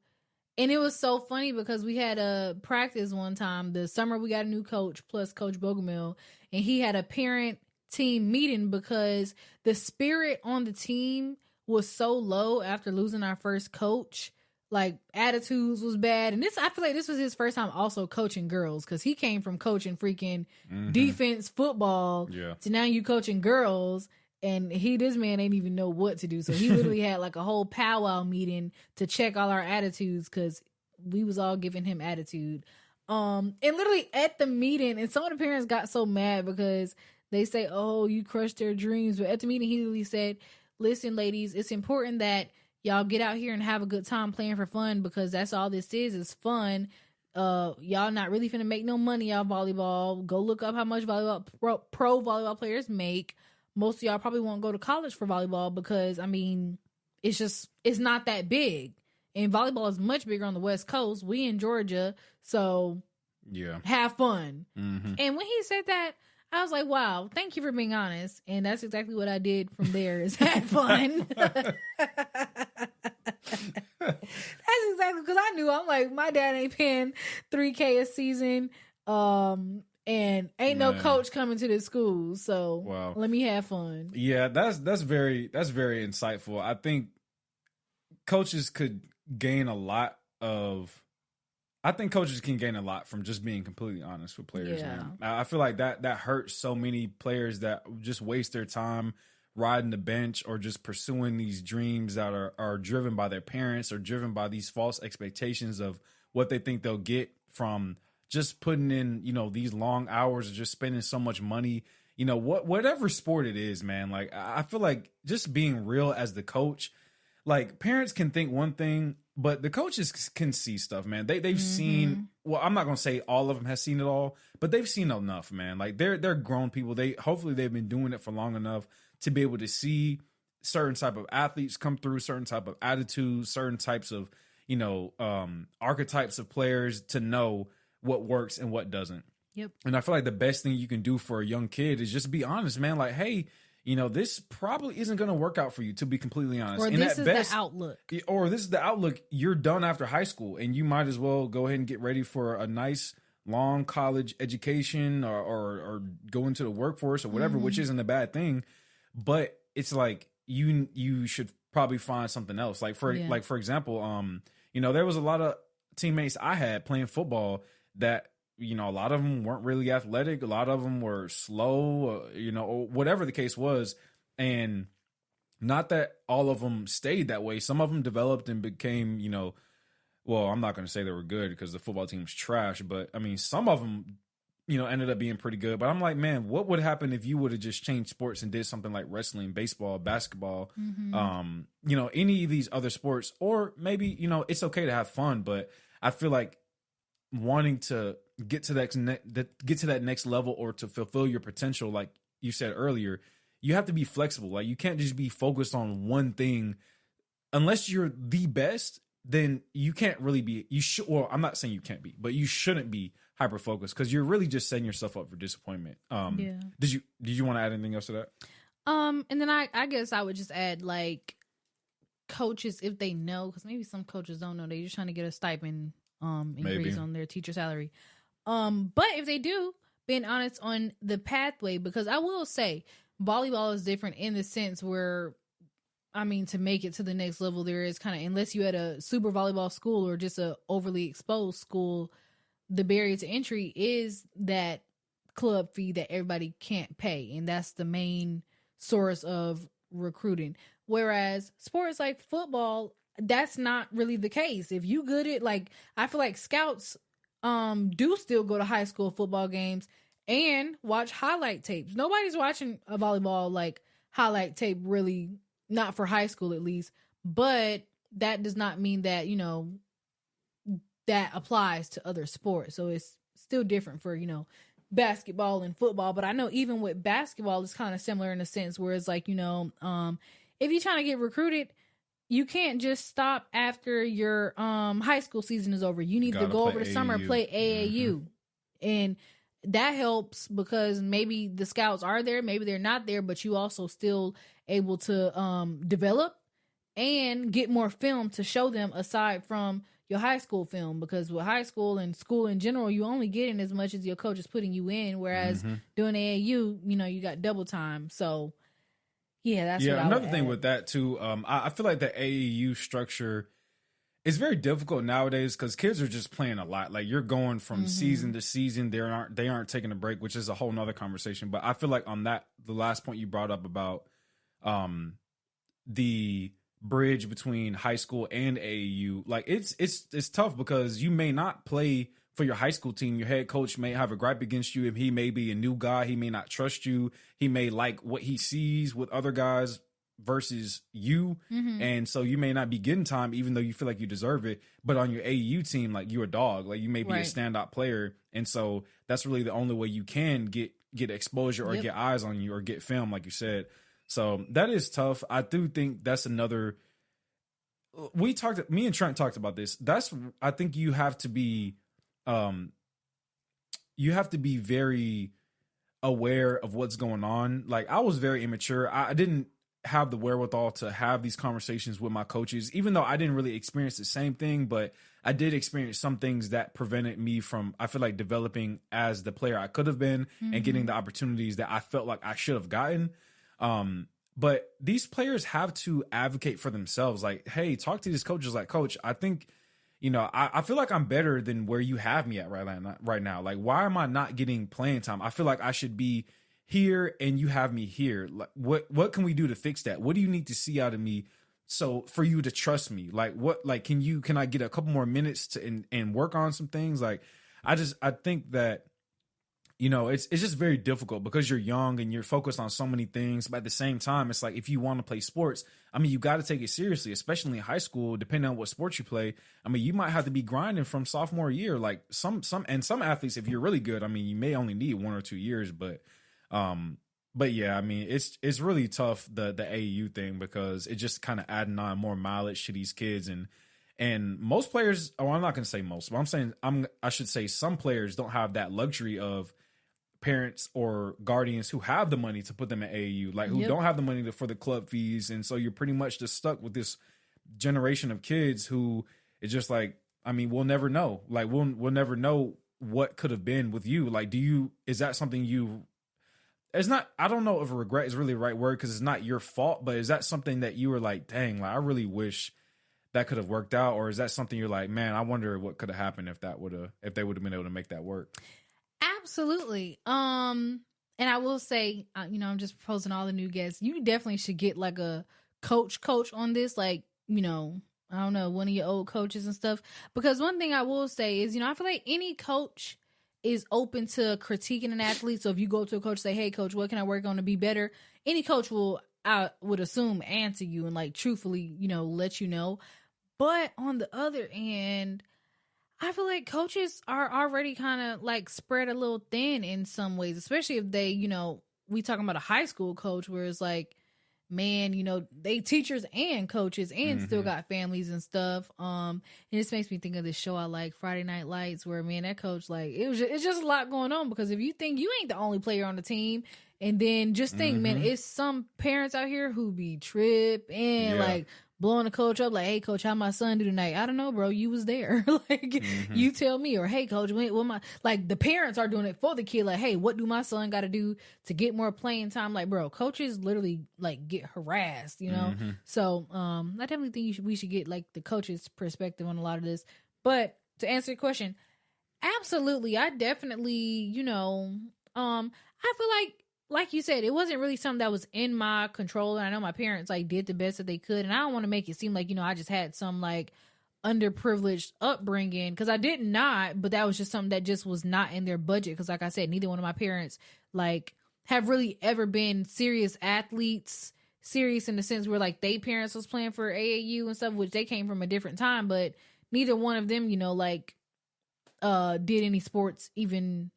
And it was so funny because we had a practice one time the summer. We got a new coach plus Coach Bogomil, and he had a parent team meeting because the spirit on the team was so low after losing our first coach. Like, attitudes was bad. And I feel like this was his first time also coaching girls, because he came from coaching freaking defense football to now you coaching girls. And this man ain't even know what to do. So he literally had like a whole powwow meeting to check all our attitudes, because we was all giving him attitude. And literally at the meeting, and some of the parents got so mad because they say, oh, you crushed their dreams. But at the meeting, he literally said, listen, ladies, it's important that y'all get out here and have a good time playing for fun, because that's all this is fun. Y'all not really finna make no money out of volleyball. Go look up how much pro volleyball players make. Most of y'all probably won't go to college for volleyball, because I mean, it's not that big. And volleyball is much bigger on the West Coast. We in Georgia, so yeah, have fun. And when he said that, I was like, wow, thank you for being honest. And that's exactly what I did from there, is have fun. That's exactly because I knew. I'm like, my dad ain't paying $3K a season, and ain't no Man. coach coming to this school. So Wow. let me have fun. Yeah, that's very insightful. I think coaches could gain a lot of. I think coaches can gain a lot from just being completely honest with players. Yeah. Man. I feel like that hurts so many players that just waste their time riding the bench or just pursuing these dreams that are driven by their parents or driven by these false expectations of what they think they'll get from just putting in, these long hours or just spending so much money. Whatever sport it is, man. Like, I feel like just being real as the coach, like parents can think one thing, but the coaches can see stuff, man. They've seen, well, I'm not going to say all of them has seen it all, but they've seen enough, man. Like they're grown people. Hopefully they've been doing it for long enough to be able to see certain type of athletes come through, certain type of attitudes, certain types of, archetypes of players to know what works and what doesn't. Yep. And I feel like the best thing you can do for a young kid is just be honest, man. Like, hey, this probably isn't going to work out for you, to be completely honest. Or and this is best, the outlook. Or this is the outlook. You're done after high school, and you might as well go ahead and get ready for a nice, long college education or go into the workforce or whatever, which isn't a bad thing. But it's like you should probably find something else. Like for example, there was a lot of teammates I had playing football that, a lot of them weren't really athletic. A lot of them were slow, or whatever the case was. And not that all of them stayed that way. Some of them developed and became, well, I'm not going to say they were good because the football team's trash, but I mean, some of them, ended up being pretty good. But I'm like, man, what would happen if you would have just changed sports and did something like wrestling, baseball, basketball, any of these other sports, or maybe, it's okay to have fun, but I feel like wanting to get to that next level or to fulfill your potential, like you said earlier, you have to be flexible. Like you can't just be focused on one thing. Unless you're the best, then you can't really be. You should. Well, I'm not saying you can't be, but you shouldn't be hyper focused because you're really just setting yourself up for disappointment. Yeah. Did you want to add anything else to that? And then I guess I would just add like coaches, if they know, because maybe some coaches don't know, they're just trying to get a stipend increase on their teacher salary. But if they do, being honest on the pathway, because I will say volleyball is different in the sense where, I mean, to make it to the next level, there is kind of, unless you had a super volleyball school or just a overly exposed school, the barrier to entry is that club fee that everybody can't pay. And that's the main source of recruiting. Whereas sports like football, that's not really the case. If you good at, like, I feel like scouts do still go to high school football games and watch highlight tapes. Nobody's watching a volleyball like highlight tape, really, not for high school at least, but that does not mean that, that applies to other sports. So it's still different for, basketball and football. But I know even with basketball, it's kind of similar in a sense where it's like, if you're trying to get recruited, you can't just stop after your high school season is over. You need to go over the summer and play AAU. And that helps because maybe the scouts are there, maybe they're not there, but you also still able to develop and get more film to show them aside from your high school film, because with high school and school in general, you only get in as much as your coach is putting you in, whereas doing AAU, you got double time. So yeah, that's what I another would thing add. with that too. I feel like the AAU structure is very difficult nowadays because kids are just playing a lot. Like you're going from season to season. They aren't taking a break, which is a whole nother conversation. But I feel like on that, the last point you brought up about the bridge between high school and AAU, like it's tough because you may not play for your high school team. Your head coach may have a gripe against you. If he may be a new guy, he may not trust you. He may like what he sees with other guys versus you. And so you may not be getting time, even though you feel like you deserve it. But on your AAU team, like you're a dog, like you may be a standout player. And so that's really the only way you can get exposure or get eyes on you or get film, like you said. So that is tough. I do think that's another. Me and Trent talked about this. I think you have to be very aware of what's going on. Like I was very immature. I didn't have the wherewithal to have these conversations with my coaches, even though I didn't really experience the same thing, but I did experience some things that prevented me from, I feel like, developing as the player I could have been and getting the opportunities that I felt like I should have gotten. But these players have to advocate for themselves. Like, hey, talk to these coaches. Like, coach, I think, I feel like I'm better than where you have me at right now. Like, why am I not getting playing time? I feel like I should be here and you have me here. Like, what can we do to fix that? What do you need to see out of me so for you to trust me? Like, can I get a couple more minutes to and work on some things? Like, I think that, it's just very difficult because you're young and you're focused on so many things. But at the same time, it's like, if you want to play sports, I mean, you got to take it seriously, especially in high school, depending on what sports you play. I mean, you might have to be grinding from sophomore year. Like some athletes, if you're really good, I mean, you may only need 1 or 2 years, but yeah, I mean, it's really tough, the AAU thing, because it just kind of adding on more mileage to these kids. And most players, I'm not going to say most, but I should say some players don't have that luxury of parents or guardians who have the money to put them at AAU, like who don't have the money for the club fees. And so you're pretty much just stuck with this generation of kids who it's just like, I mean, we'll never know. Like we'll never know what could have been with you. Like, is that something it's not, I don't know if regret is really the right word, because it's not your fault, but is that something that you were like, dang, like I really wish that could have worked out? Or is that something you're like, man, I wonder what could have happened if they would have been able to make that work? Absolutely. And I will say, I'm just proposing all the new guests. You definitely should get like a coach on this. Like, I don't know, one of your old coaches and stuff. Because one thing I will say is, I feel like any coach is open to critiquing an athlete. So if you go to a coach, say, hey coach, what can I work on to be better? Any coach I would assume, answer you and like truthfully, let you know. But on the other end, I feel like coaches are already kind of like spread a little thin in some ways, especially if they, we talking about a high school coach where it's like, man, they teachers and coaches and still got families and stuff. And this makes me think of this show I like, Friday Night Lights, where, man, that coach, like, it's just a lot going on, because if you think you ain't the only player on the team, and then just think, man, it's some parents out here who be tripping, like, blowing the coach up, like, hey coach, how my son do tonight? I don't know, bro, you was there. Like, you tell me. Or, hey coach, like, the parents are doing it for the kid, like, hey, what do my son got to do to get more playing time? Like, bro, coaches literally like get harassed, so I definitely think we should get like the coach's perspective on a lot of this. But to answer your question, absolutely, I definitely, I feel like you said, it wasn't really something that was in my control. And I know my parents like did the best that they could. And I don't want to make it seem like, I just had some like underprivileged upbringing, because I did not, but that was just something that just was not in their budget. Because like I said, neither one of my parents like have really ever been serious athletes, serious in the sense where like they parents was playing for AAU and stuff, which they came from a different time, but neither one of them, did any sports. Even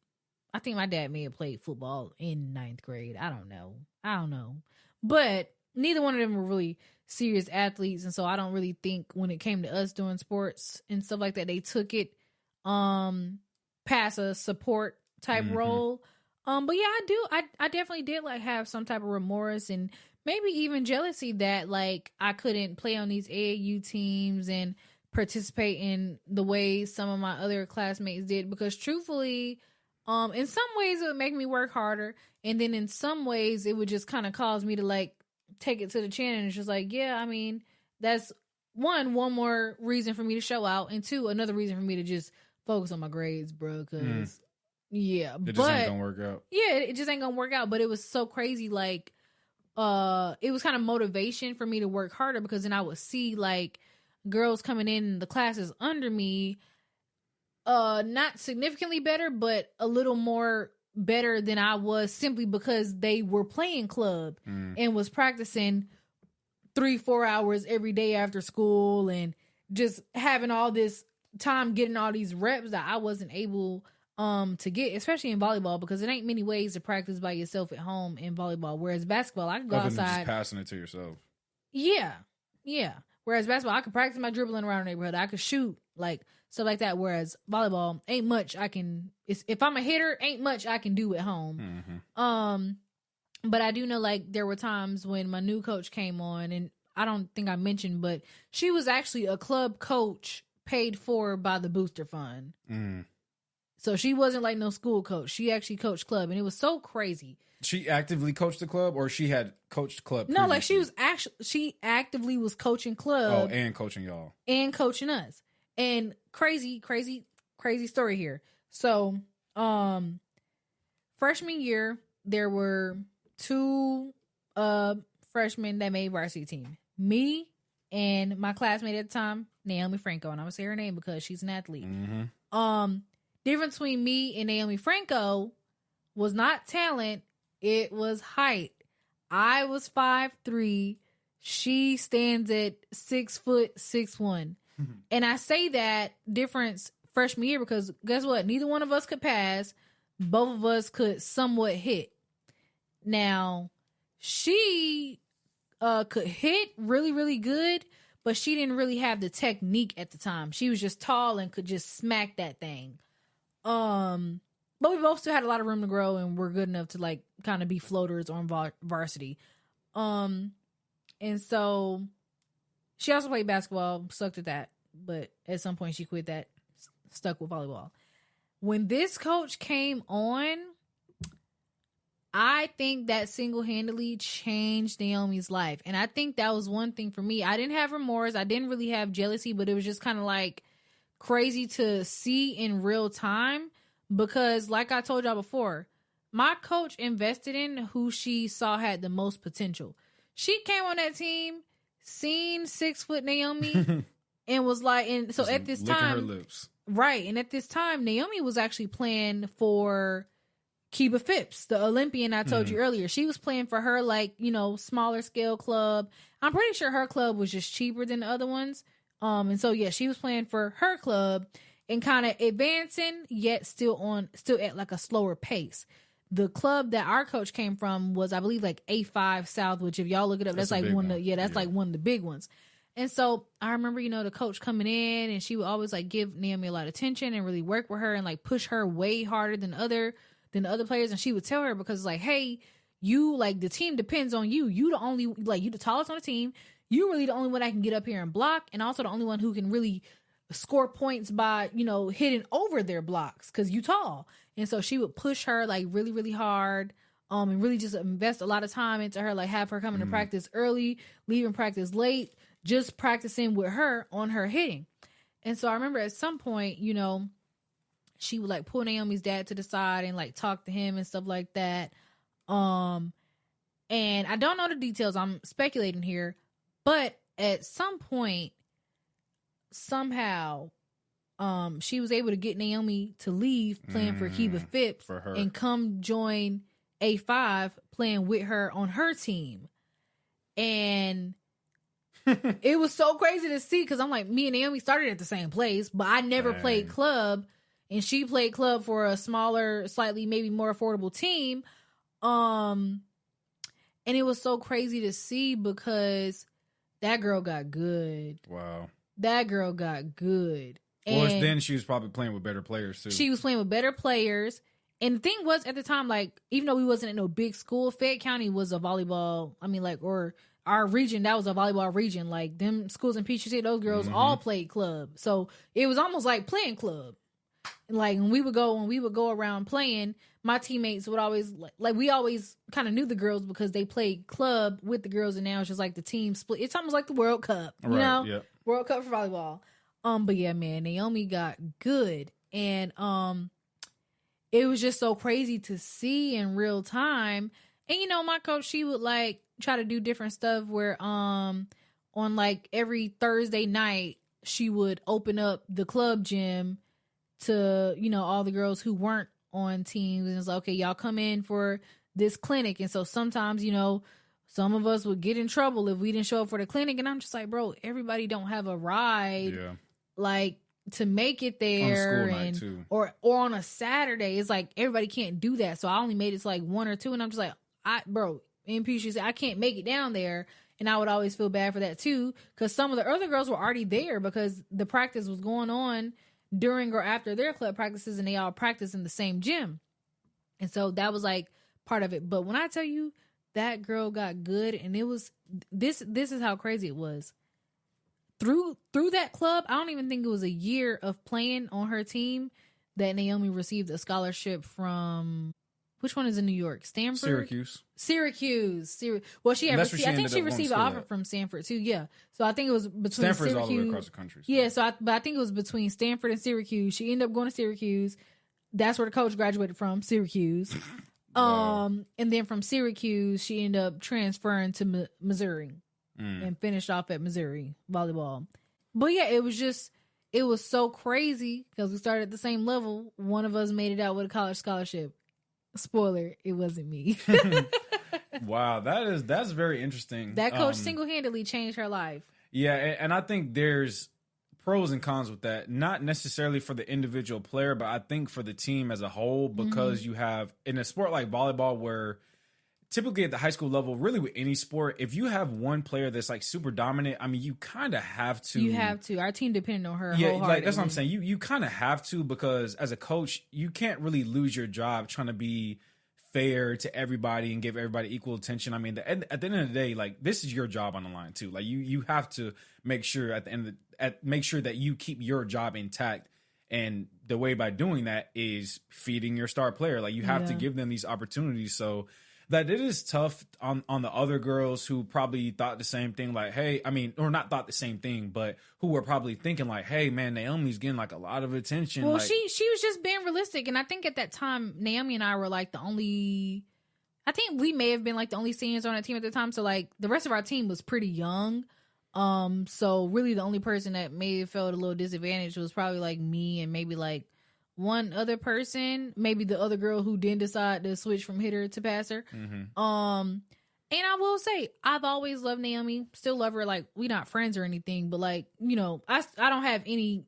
I think my dad may have played football in 9th grade. I don't know. But neither one of them were really serious athletes. And so I don't really think when it came to us doing sports and stuff like that, they took it past a support type role. But yeah, I definitely did like have some type of remorse and maybe even jealousy that like I couldn't play on these AAU teams and participate in the way some of my other classmates did, because truthfully, in some ways it would make me work harder, and then in some ways it would just kind of cause me to like take it to the chin, and it's just like, yeah, I mean, that's one more reason for me to show out, and two, another reason for me to just focus on my grades, bro, because it just ain't gonna work out. Yeah, it just ain't gonna work out. But it was so crazy, like it was kind of motivation for me to work harder, because then I would see like girls coming in the classes under me, not significantly better, but a little more better than I was, simply because they were playing club and was practicing 3-4 hours every day after school, and just having all this time getting all these reps that I wasn't able to get, especially in volleyball, because it ain't many ways to practice by yourself at home in volleyball. Whereas basketball, I could go outside. Just passing it to yourself. Yeah. Whereas basketball, I could practice my dribbling around the neighborhood. I could shoot, like stuff like that. Whereas volleyball, ain't much I can. If I'm a hitter, ain't much I can do at home. But I do know, like, there were times when my new coach came on, and I don't think I mentioned, but she was actually a club coach paid for by the booster fund. So she wasn't like no school coach. She actually coached club, and it was so crazy. She actively coached the club, or she had coached club No, like previously? she actively was coaching club. Oh, and coaching y'all. And coaching us. And crazy story here. So, freshman year, there were 2 freshmen that made varsity team. Me and my classmate at the time, Naomi Franco, and I'm gonna say her name because she's an athlete. Difference between me and Naomi Franco was not talent, it was height. I was 5'3". She stands at 6'6'1". And I say that difference freshman year because guess what? Neither one of us could pass. Both of us could somewhat hit. Now, she could hit really, really good, but she didn't really have the technique at the time. She was just tall and could just smack that thing. But we both still had a lot of room to grow, and we're good enough to like kind of be floaters on varsity. And so she also played basketball, sucked at that, but at some point she quit that, stuck with volleyball. When this coach came on, I think that single-handedly changed Naomi's life. And I think that was one thing for me. I didn't have remorse. I didn't really have jealousy, but it was just kind of like crazy to see in real time because like I told y'all before, my coach invested in who she saw had the most potential. She came on that team, seen 6 foot Naomi and was like, and so at this time, her lips. Right. And at this time, Naomi was actually playing for Kiba Phipps, the Olympian I told you earlier. She was playing for her, like, you know, smaller scale club. I'm pretty sure her club was just cheaper than the other ones. And so, yeah, she was playing for her club and kind of advancing, yet still at like a slower pace. The club that our coach came from was, I believe, like A5 South, which if y'all look it up, that's like one of the, like one of the big ones. And so I remember, you know, the coach coming in and she would always like give Naomi a lot of attention and really work with her and like push her way harder than the other players. And she would tell her because like, hey, you like the team depends on you. You the only, like you the tallest on the team. You really the only one that can get up here and block. And also the only one who can really score points by, you know, hitting over their blocks because you tall. And so she would push her like really, really hard. And really just invest a lot of time into her, like have her coming to practice early, leaving practice late, just practicing with her on her hitting. And so I remember at some point, you know, she would like pull Naomi's dad to the side and like talk to him and stuff like that. And I don't know the details. I'm speculating here, but at some point, somehow, she was able to get Naomi to leave playing for Kiba Phipps and come join A5 playing with her on her team. And it was so crazy to see because I'm like, me and Naomi started at the same place, but I never played club. And she played club for a smaller, slightly maybe more affordable team. And it was so crazy to see because that girl got good. Wow. That girl got good. Well, then she was probably playing with better players too. She was playing with better players. And the thing was at the time, like, even though we wasn't in no big school, Fayette County was a volleyball, I mean, like, or our region, that was a volleyball region. Like, them schools in Peachtree City, those girls all played club. So it was almost like playing club. Like when we would go around playing, my teammates would always like we always kind of knew the girls because they played club with the girls, and now it's just like the team split. It's almost like the World Cup, you know, yep. World Cup for volleyball. But yeah, man, Naomi got good, and it was just so crazy to see in real time. And you know, my coach, she would like try to do different stuff where on like every Thursday night she would open up the club gym to, you know, all the girls who weren't on teams, and it's like, okay, y'all come in for this clinic. And so sometimes, you know, some of us would get in trouble if we didn't show up for the clinic, and I'm just like, bro, everybody don't have a ride like to make it there, on a school night too. or on a Saturday. It's like everybody can't do that, so I only made it to like 1 or 2, and I'm just like, bro, in Peachtree said I can't make it down there. And I would always feel bad for that too, because some of the other girls were already there because the practice was going on during or after their club practices, and they all practice in the same gym. And so that was like part of it. But when I tell you, that girl got good, and it was this is how crazy it was. Through that club, I don't even think it was a year of playing on her team that Naomi received a scholarship from. Which one is in New York? Stanford? Syracuse. Well, I think she received an offer from Stanford too. Yeah. So I think it was between Stanford's Syracuse. all the way across the country. So. Yeah. But I think it was between Stanford and Syracuse. She ended up going to Syracuse. That's where the coach graduated from, Syracuse. Wow. And then from Syracuse, she ended up transferring to Missouri and finished off at Missouri volleyball. But yeah, it was so crazy because we started at the same level. One of us made it out with a college scholarship. Spoiler, it wasn't me. Wow, that's very interesting. That coach single-handedly changed her life. Yeah, and I think there's pros and cons with that. Not necessarily for the individual player, but I think for the team as a whole, because you have in a sport like volleyball where typically at the high school level, really with any sport, if you have one player that's like super dominant, I mean, you kind of have to. You have to. Our team depended on her. Yeah, like that's what I'm saying. You kind of have to, because as a coach, you can't really lose your job trying to be fair to everybody and give everybody equal attention. I mean, at the end of the day, like this is your job on the line too. Like you have to make sure at the end make sure that you keep your job intact. And the way by doing that is feeding your star player. Like you have to give them these opportunities. So that it is tough on the other girls who probably thought the same thing, like, hey, I mean, or not thought the same thing, but who were probably thinking like, hey, man, Naomi's getting like a lot of attention. Well, like, she was just being realistic. And I think at that time, Naomi and I were like I think we may have been like the only seniors on that team at the time. So like the rest of our team was pretty young. So really the only person that may have felt a little disadvantaged was probably like me and maybe like one other person, maybe the other girl who didn't decide to switch from hitter to passer. And I will say, I've always loved Naomi, still love her. Like, we not friends or anything, but like, you know, I don't have any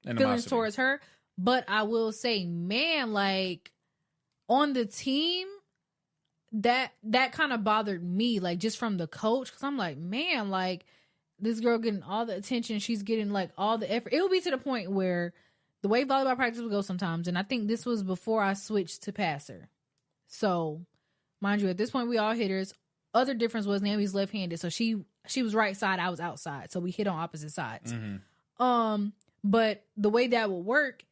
feelings towards her. But I will say, man, like on the team, that kind of bothered me, like just from the coach, because I'm like, man, like this girl getting all the attention, she's getting like all the effort. It will be to the point where the way volleyball practice would go sometimes, and I think this was before I switched to passer. So, mind you, at this point we all hitters. Other difference was Naomi's left-handed, so she was right side, I was outside, so we hit on opposite sides. But the way that would work,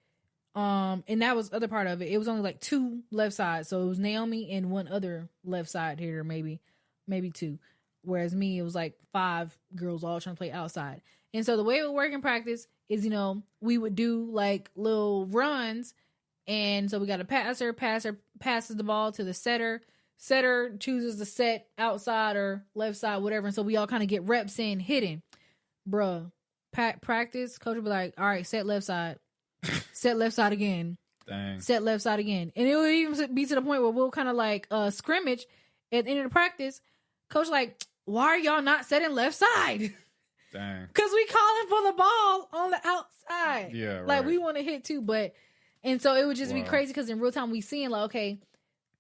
and that was other part of it. It was only like two left sides, so it was Naomi and one other left side hitter, maybe two. Whereas me, it was like 5 girls all trying to play outside. And so the way it would work in practice is, you know, we would do like little runs. And so we got a passer passes the ball to the setter chooses the set outside or left side, whatever. And so we all kind of get reps in hitting. Bruh, practice, coach would be like, all right, set left side. Set left side again. Dang. Set left side again. And it would even be to the point where we'll kind of like scrimmage at the end of the practice. Coach like, why are y'all not setting left side? Dang. Because we calling for the ball on the outside. Yeah, right. Like we want to hit too, and so it would just be crazy because in real time we seeing like, okay,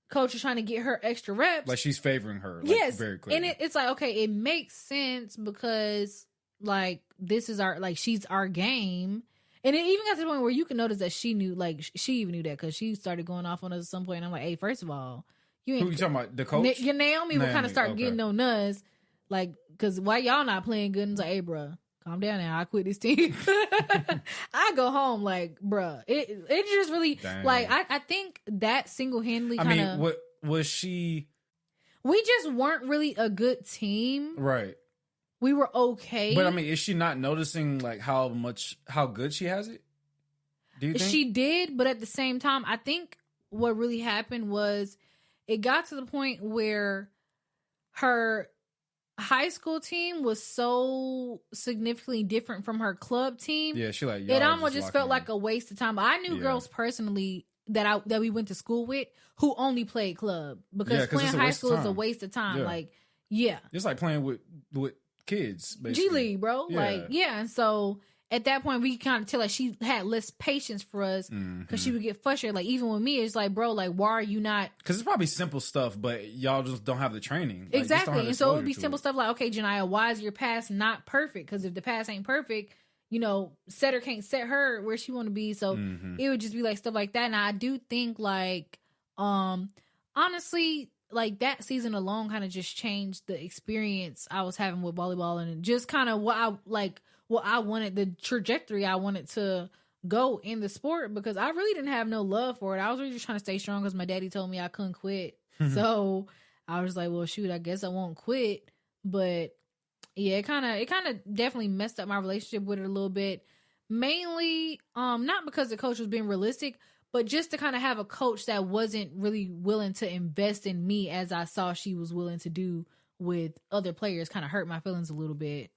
coach is trying to get her extra reps. Like she's favoring her. Like, yes. Very clearly. And it's like, okay, it makes sense because like this is she's our game. And it even got to the point where you can notice that she knew, like she even knew that because she started going off on us at some point. And I'm like, hey, first of all, you ain't. Who you talking about? The coach? Naomi will kind of start getting on us. Like, because why y'all not playing good? And it's like, hey, bruh, calm down now. I quit this team. I go home like, bruh. It just really, Dang. like, I think that single-handedly kind of. I mean, what was she? We just weren't really a good team. Right. We were okay. But I mean, is she not noticing like how good she has it? Do you think? She did, but at the same time, I think what really happened was it got to the point where her high school team was so significantly different from her club team. Yeah, she like it almost just felt like a waste of time. I knew girls personally that we went to school with who only played club because playing high school is a waste of time. Yeah. Like, it's like playing with kids, basically. G League, bro. Yeah. Like, and so at that point we kind of tell like she had less patience for us because she would get frustrated. Like even with me, it's like, bro, like why are you not? Because it's probably simple stuff, but y'all just don't have the training. Like, exactly. And so it would be simple stuff like, okay, Janiyah, why is your pass not perfect? Because if the pass ain't perfect, you know, setter can't set her where she want to be. So it would just be like stuff like that. And I do think like, honestly, like that season alone kind of just changed the experience I was having with volleyball, and just kind of what I wanted, the trajectory I wanted to go in the sport, because I really didn't have no love for it. I was really just trying to stay strong because my daddy told me I couldn't quit. So I was like, well, shoot, I guess I won't quit. But yeah, it kind of definitely messed up my relationship with it a little bit. Mainly, not because the coach was being realistic, but just to kind of have a coach that wasn't really willing to invest in me as I saw she was willing to do with other players, kind of hurt my feelings a little bit.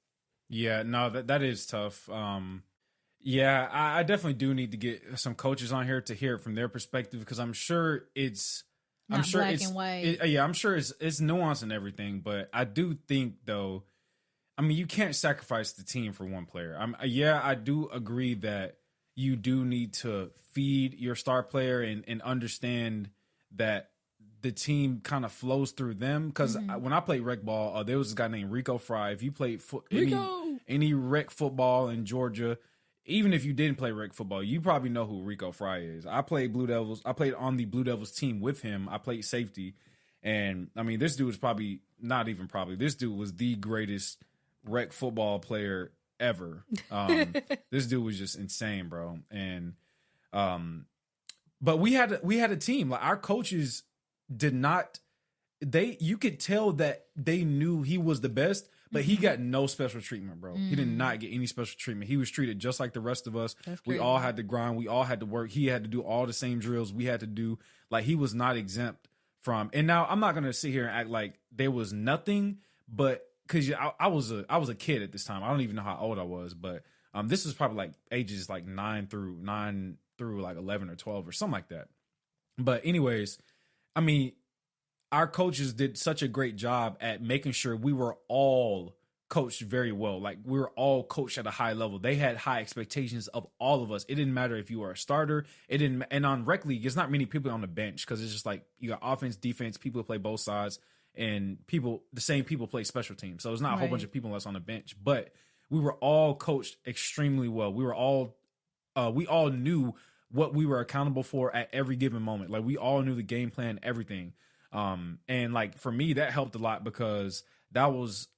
Yeah, no, that is tough. Yeah, I definitely do need to get some coaches on here to hear it from their perspective, because I'm sure it's black and white. I'm sure it's nuance and everything, but I do think though, I mean, you can't sacrifice the team for one player. I do agree that you do need to feed your star player and understand that the team kind of flows through them. Because when I played rec ball, there was this guy named Rico Fry. If you played any rec football in Georgia, even if you didn't play rec football, you probably know who Rico Fry is. I played Blue Devils. I played on the Blue Devils team with him. I played safety. And, I mean, this dude was this dude was the greatest rec football player ever. This dude was just insane, bro. And but we had a team. Like, our coaches did not, you could tell that they knew he was the best, but he got no special treatment, bro. He did not get any special treatment. He was treated just like the rest of us. We all had to grind. We all had to work. He had to do all the same drills we had to do. Like, he was not exempt from. And now I'm not going to sit here and act like there was nothing, but because I was a kid at this time. I don't even know how old I was, but this was probably like ages like 9 through like 11 or 12 or something like that. But anyways, I mean, our coaches did such a great job at making sure we were all coached very well. Like, we were all coached at a high level. They had high expectations of all of us. It didn't matter if you were a starter. And on rec league, there's not many people on the bench, because it's just like you got offense, defense, people play both sides. And the same people play special teams. So it's not a whole bunch of people that's on the bench, but we were all coached extremely well. We all knew what we were accountable for at every given moment. Like, we all knew the game plan, everything. And like, for me, that helped a lot, because that was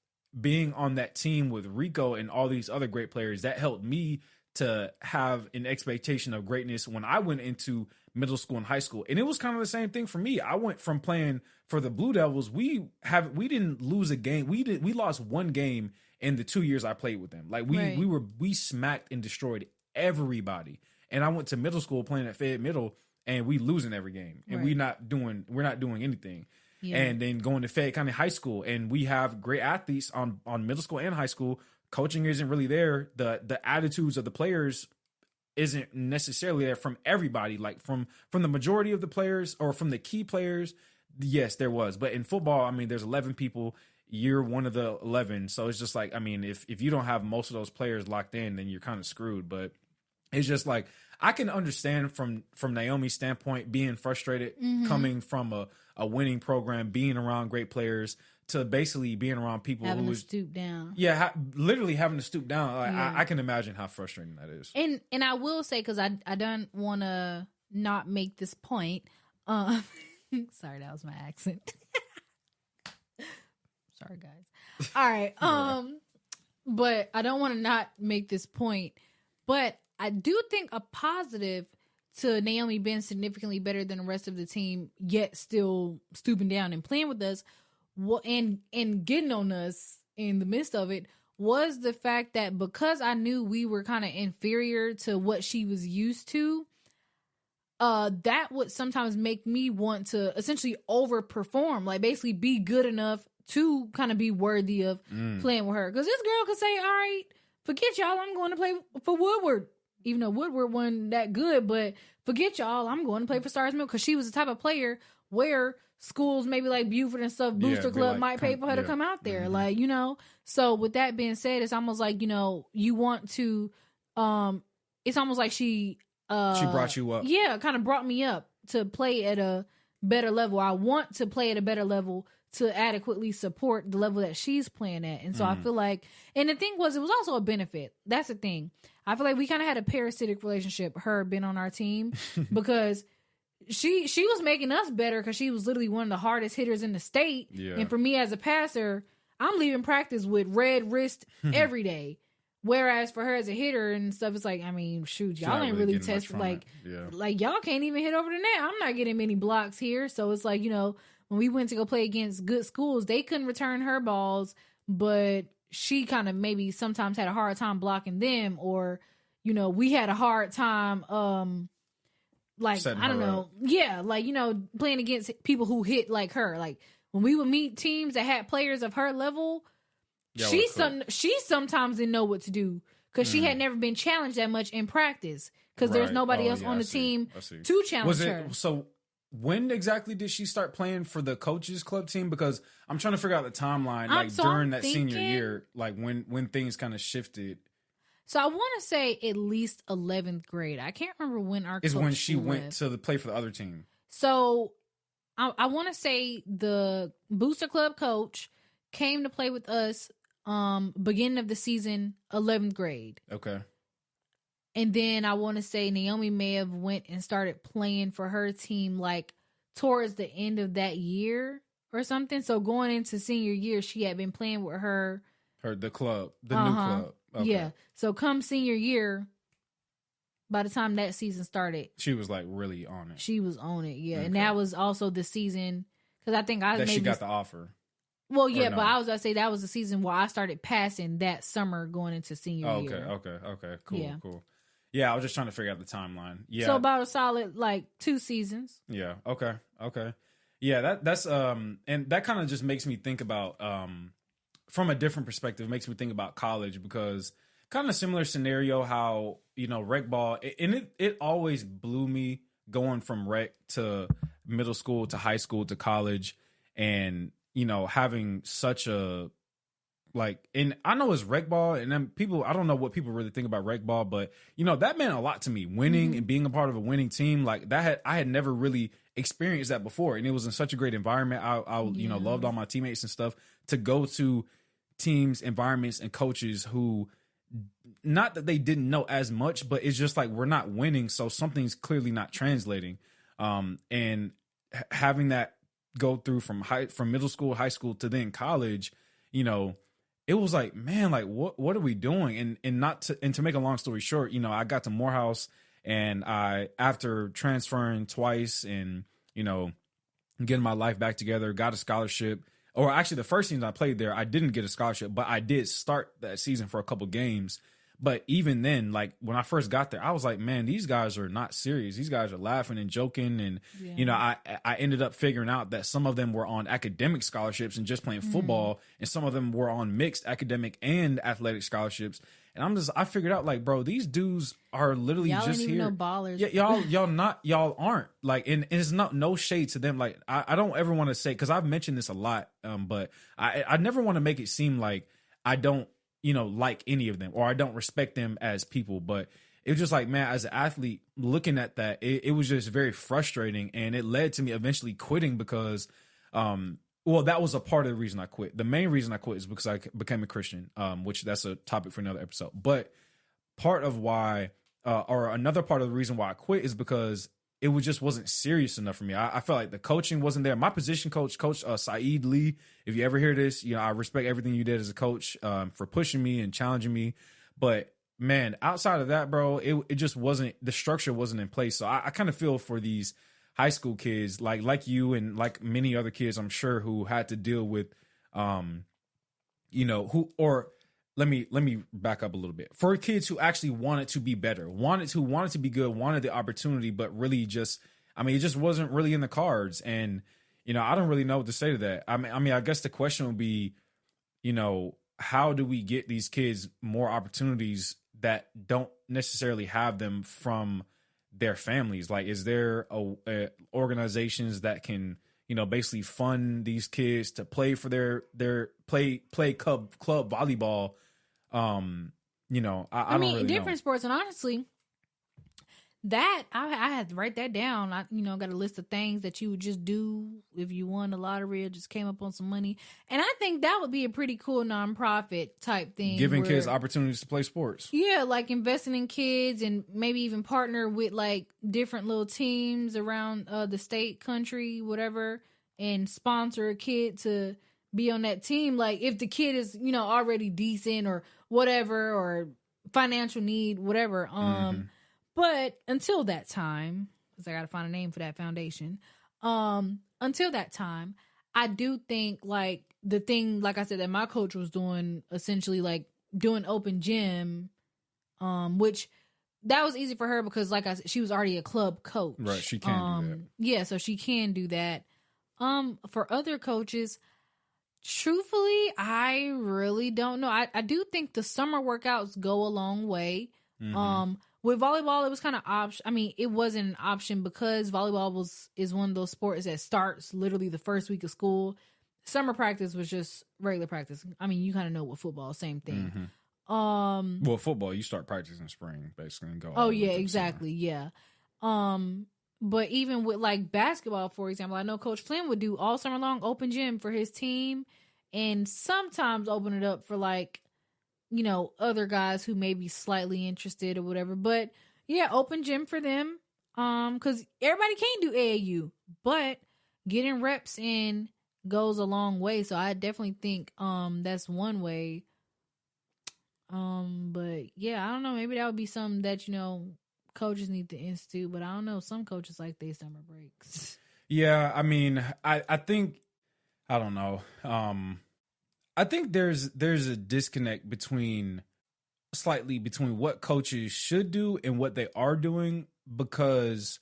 being on that team with Rico and all these other great players. That helped me to have an expectation of greatness when I went into middle school and high school. And it was kind of the same thing for me. I went from playing for the Blue Devils. We didn't lose a game. We lost one game in the 2 years I played with them. Like, we smacked and destroyed everybody. And I went to middle school playing at Fed Middle, and we losing every game, and we're not doing anything. Yeah. And then going to Fed County High School, and we have great athletes on middle school and high school. Coaching isn't really there. The attitudes of the players isn't necessarily there from everybody. Like, from the majority of the players, or from the key players, yes, there was. But in football, I mean, there's 11 people. You're one of the 11. So it's just like, I mean, if you don't have most of those players locked in, then you're kind of screwed. But it's just like, I can understand from Naomi's standpoint being frustrated, coming from a winning program, being around great players, to basically being around people having who to stoop down. Yeah, literally having to stoop down. Like, I can imagine how frustrating that is. And I will say, because I don't want to not make this point. Sorry, that was my accent. Sorry, guys. All right. But I don't want to not make this point. But I do think a positive to Naomi being significantly better than the rest of the team, yet still stooping down and playing with us, and getting on us in the midst of it, was the fact that because I knew we were kind of inferior to what she was used to, that would sometimes make me want to essentially overperform, like basically be good enough to kind of be worthy of playing with her. Because this girl could say, all right, forget y'all, I'm going to play for Woodward. Even though Woodward wasn't that good, but forget y'all, I'm going to play for Stars Mill, because she was the type of player where schools maybe like Buford and stuff, Booster Club like, might pay for her to come out there. Like, you know, so with that being said, it's almost like, you know, you want to, it's almost like she brought you up. Yeah, kind of brought me up to play at a better level. I want to play at a better level to adequately support the level that she's playing at. And so I feel like, and the thing was, it was also a benefit. That's the thing. I feel like we kind of had a parasitic relationship, her being on our team, because she was making us better because she was literally one of the hardest hitters in the state. Yeah. And for me as a passer, I'm leaving practice with red wrist every day. Whereas for her as a hitter and stuff, it's like, I mean, shoot, y'all ain't really tested. Like, like y'all can't even hit over the net. I'm not getting many blocks here. So it's like, you know, when we went to go play against good schools, they couldn't return her balls, but she kind of maybe sometimes had a hard time blocking them, or, you know, we had a hard time, like, setting I don't her know. up. Yeah. Like, you know, playing against people who hit like her. Like when we would meet teams that had players of her level, she sometimes didn't know what to do because she had never been challenged that much in practice because there's nobody else on the team to challenge her. So when exactly did she start playing for the coaches club team? Because I'm trying to figure out the timeline, like during that senior year, like when things kind of shifted. So I want to say at least 11th grade. I can't remember when our is coach when she left. went to play for the other team. So I want to say the booster club coach came to play with us beginning of the season, 11th grade. Okay. And then I want to say Naomi may have went and started playing for her team like towards the end of that year or something. So going into senior year, she had been playing with the club, the new club. Okay. Yeah. So come senior year, by the time that season started, she was like really on it. She was on it, yeah. Okay. And that was also the season because I think she got the offer. Well, yeah, no? But I was gonna say that was the season where I started passing that summer going into senior year. Okay, cool. Yeah, I was just trying to figure out the timeline. Yeah, so about a solid like 2 seasons. Yeah. Okay. Yeah, that's and that kind of just makes me think about from a different perspective. It makes me think about college because kind of similar scenario how, you know, rec ball and it always blew me going from rec to middle school to high school to college, and you know, having such a like, and I know it's rec ball, and then people, I don't know what people really think about rec ball, but you know, that meant a lot to me. Winning and being a part of a winning team, like that I had never really experienced that before, and it was in such a great environment. I you know, loved all my teammates and stuff. To go to teams, environments, and coaches who, not that they didn't know as much, but it's just like we're not winning, so something's clearly not translating. And having that go through from middle school, high school to then college, you know, it was like, man, like what are we doing? And to make a long story short, you know, I got to Morehouse, and I, after transferring twice and, you know, getting my life back together, got a scholarship. Or actually, the first season I played there, I didn't get a scholarship, but I did start that season for a couple games. But even then, like when I first got there, I was like, man, these guys are not serious. These guys are laughing and joking. And, you know, I ended up figuring out that some of them were on academic scholarships and just playing football. And some of them were on mixed academic and athletic scholarships. And I figured out, like, bro, these dudes are literally y'all just ain't here. even no ballers. Yeah, y'all aren't. Like, and it's not no shade to them. Like, I don't ever want to say, because I've mentioned this a lot, but I never want to make it seem like I don't, you know, like any of them or I don't respect them as people. But it was just like, man, as an athlete, looking at that, it was just very frustrating, and it led to me eventually quitting because, well, that was a part of the reason I quit. The main reason I quit is because I became a Christian, which that's a topic for another episode. But part of why, or another part of the reason why I quit is because it just wasn't serious enough for me. I felt like the coaching wasn't there. My position coach, Saeed Lee, if you ever hear this, you know, I respect everything you did as a coach, for pushing me and challenging me. But man, outside of that, bro, it just wasn't, the structure wasn't in place. So I kind of feel for these high school kids like you and like many other kids, I'm sure, who had to deal with, you know, let me back up a little bit. For kids who actually wanted to be better, wanted to be good, wanted the opportunity, but really just, I mean, it just wasn't really in the cards. And, you know, I don't really know what to say to that. I mean, I guess the question would be, you know, how do we get these kids more opportunities that don't necessarily have them from their families? Like, is there organizations that can, you know, basically fund these kids to play for their play club volleyball? You know, I don't mean, really different know. sports, and honestly, That I had to write that down. I got a list of things that you would just do if you won the lottery or just came up on some money. And I think that would be a pretty cool nonprofit type thing. Giving kids opportunities to play sports. Yeah, like investing in kids and maybe even partner with like different little teams around the state, country, whatever, and sponsor a kid to be on that team. Like if the kid is, already decent or whatever, or financial need, whatever. But until that time, because I got to find a name for that foundation. Until that time, I do think like the thing, like I said, that my coach was doing, essentially like doing open gym, which that was easy for her because, like I said, she was already a club coach. Right, she can do that. Yeah, so she can do that. For other coaches, truthfully, I really don't know. I do think the summer workouts go a long way. With volleyball, it was kind of option. I mean, it wasn't an option because volleyball is one of those sports that starts literally the first week of school. Summer practice was just regular practice. I mean, you kind of know with football, same thing. Well, football, you start practicing in spring, basically, and go. Oh yeah, exactly, yeah. But even with like basketball, for example, I know Coach Flynn would do all summer long open gym for his team, and sometimes open it up for like, other guys who may be slightly interested or whatever. But yeah, open gym for them. Because everybody can't do AAU, but getting reps in goes a long way. So I definitely think that's one way. But yeah, I don't know. Maybe that would be something that, coaches need to institute. But I don't know. Some coaches like their summer breaks. Yeah, I mean, I think, I don't know. I think there's a disconnect between what coaches should do and what they are doing, because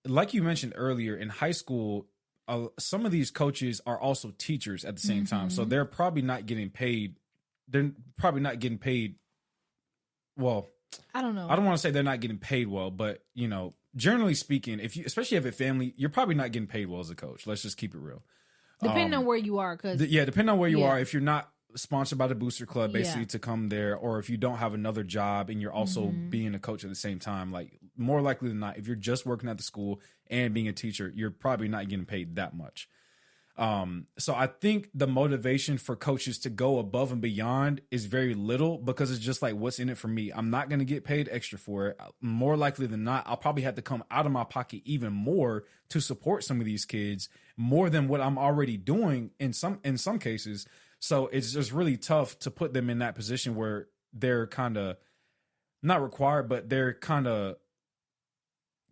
like you mentioned earlier, in high school, some of these coaches are also teachers at the same time. So they're probably not getting paid. They're probably not getting paid. Well, I don't know. I don't want to say they're not getting paid well, but generally speaking, especially if you have a family, you're probably not getting paid well as a coach. Let's just keep it real. Depending on where you are. Depending on where you are. If you're not sponsored by the Booster Club, basically, to come there, or if you don't have another job and you're also being a coach at the same time, like more likely than not, if you're just working at the school and being a teacher, you're probably not getting paid that much. So I think the motivation for coaches to go above and beyond is very little, because it's just like, what's in it for me? I'm not going to get paid extra for it. More likely than not, I'll probably have to come out of my pocket even more to support some of these kids, more than what I'm already doing in some cases. So it's just really tough to put them in that position where they're kind of not required, but they're kind of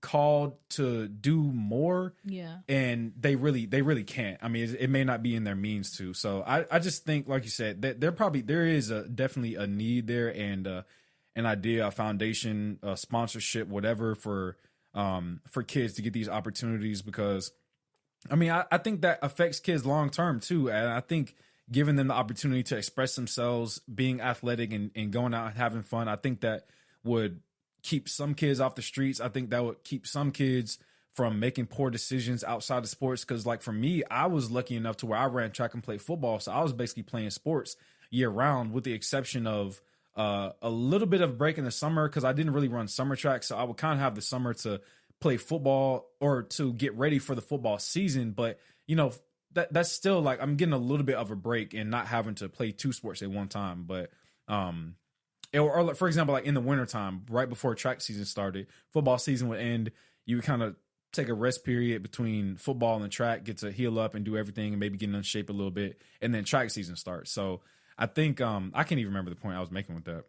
called to do more. Yeah. And they really can't. I mean, it may not be in their means to. So I just think, like you said, that there is definitely a need there, and an idea, a foundation, a sponsorship, whatever, for kids to get these opportunities, because I mean, I think that affects kids long term too. And I think giving them the opportunity to express themselves, being athletic and going out and having fun, I think that would keep some kids off the streets. I think that would keep some kids from making poor decisions outside of sports. Because like for me, I was lucky enough to where I ran track and played football. So I was basically playing sports year round, with the exception of a little bit of break in the summer, because I didn't really run summer track. So I would kind of have the summer to play football or to get ready for the football season. But, that's still like I'm getting a little bit of a break and not having to play two sports at one time. But or for example, like in the wintertime, right before track season started, football season would end. You would kind of take a rest period between football and the track, get to heal up and do everything and maybe get in shape a little bit. And then track season starts. So I think I can't even remember the point I was making with that.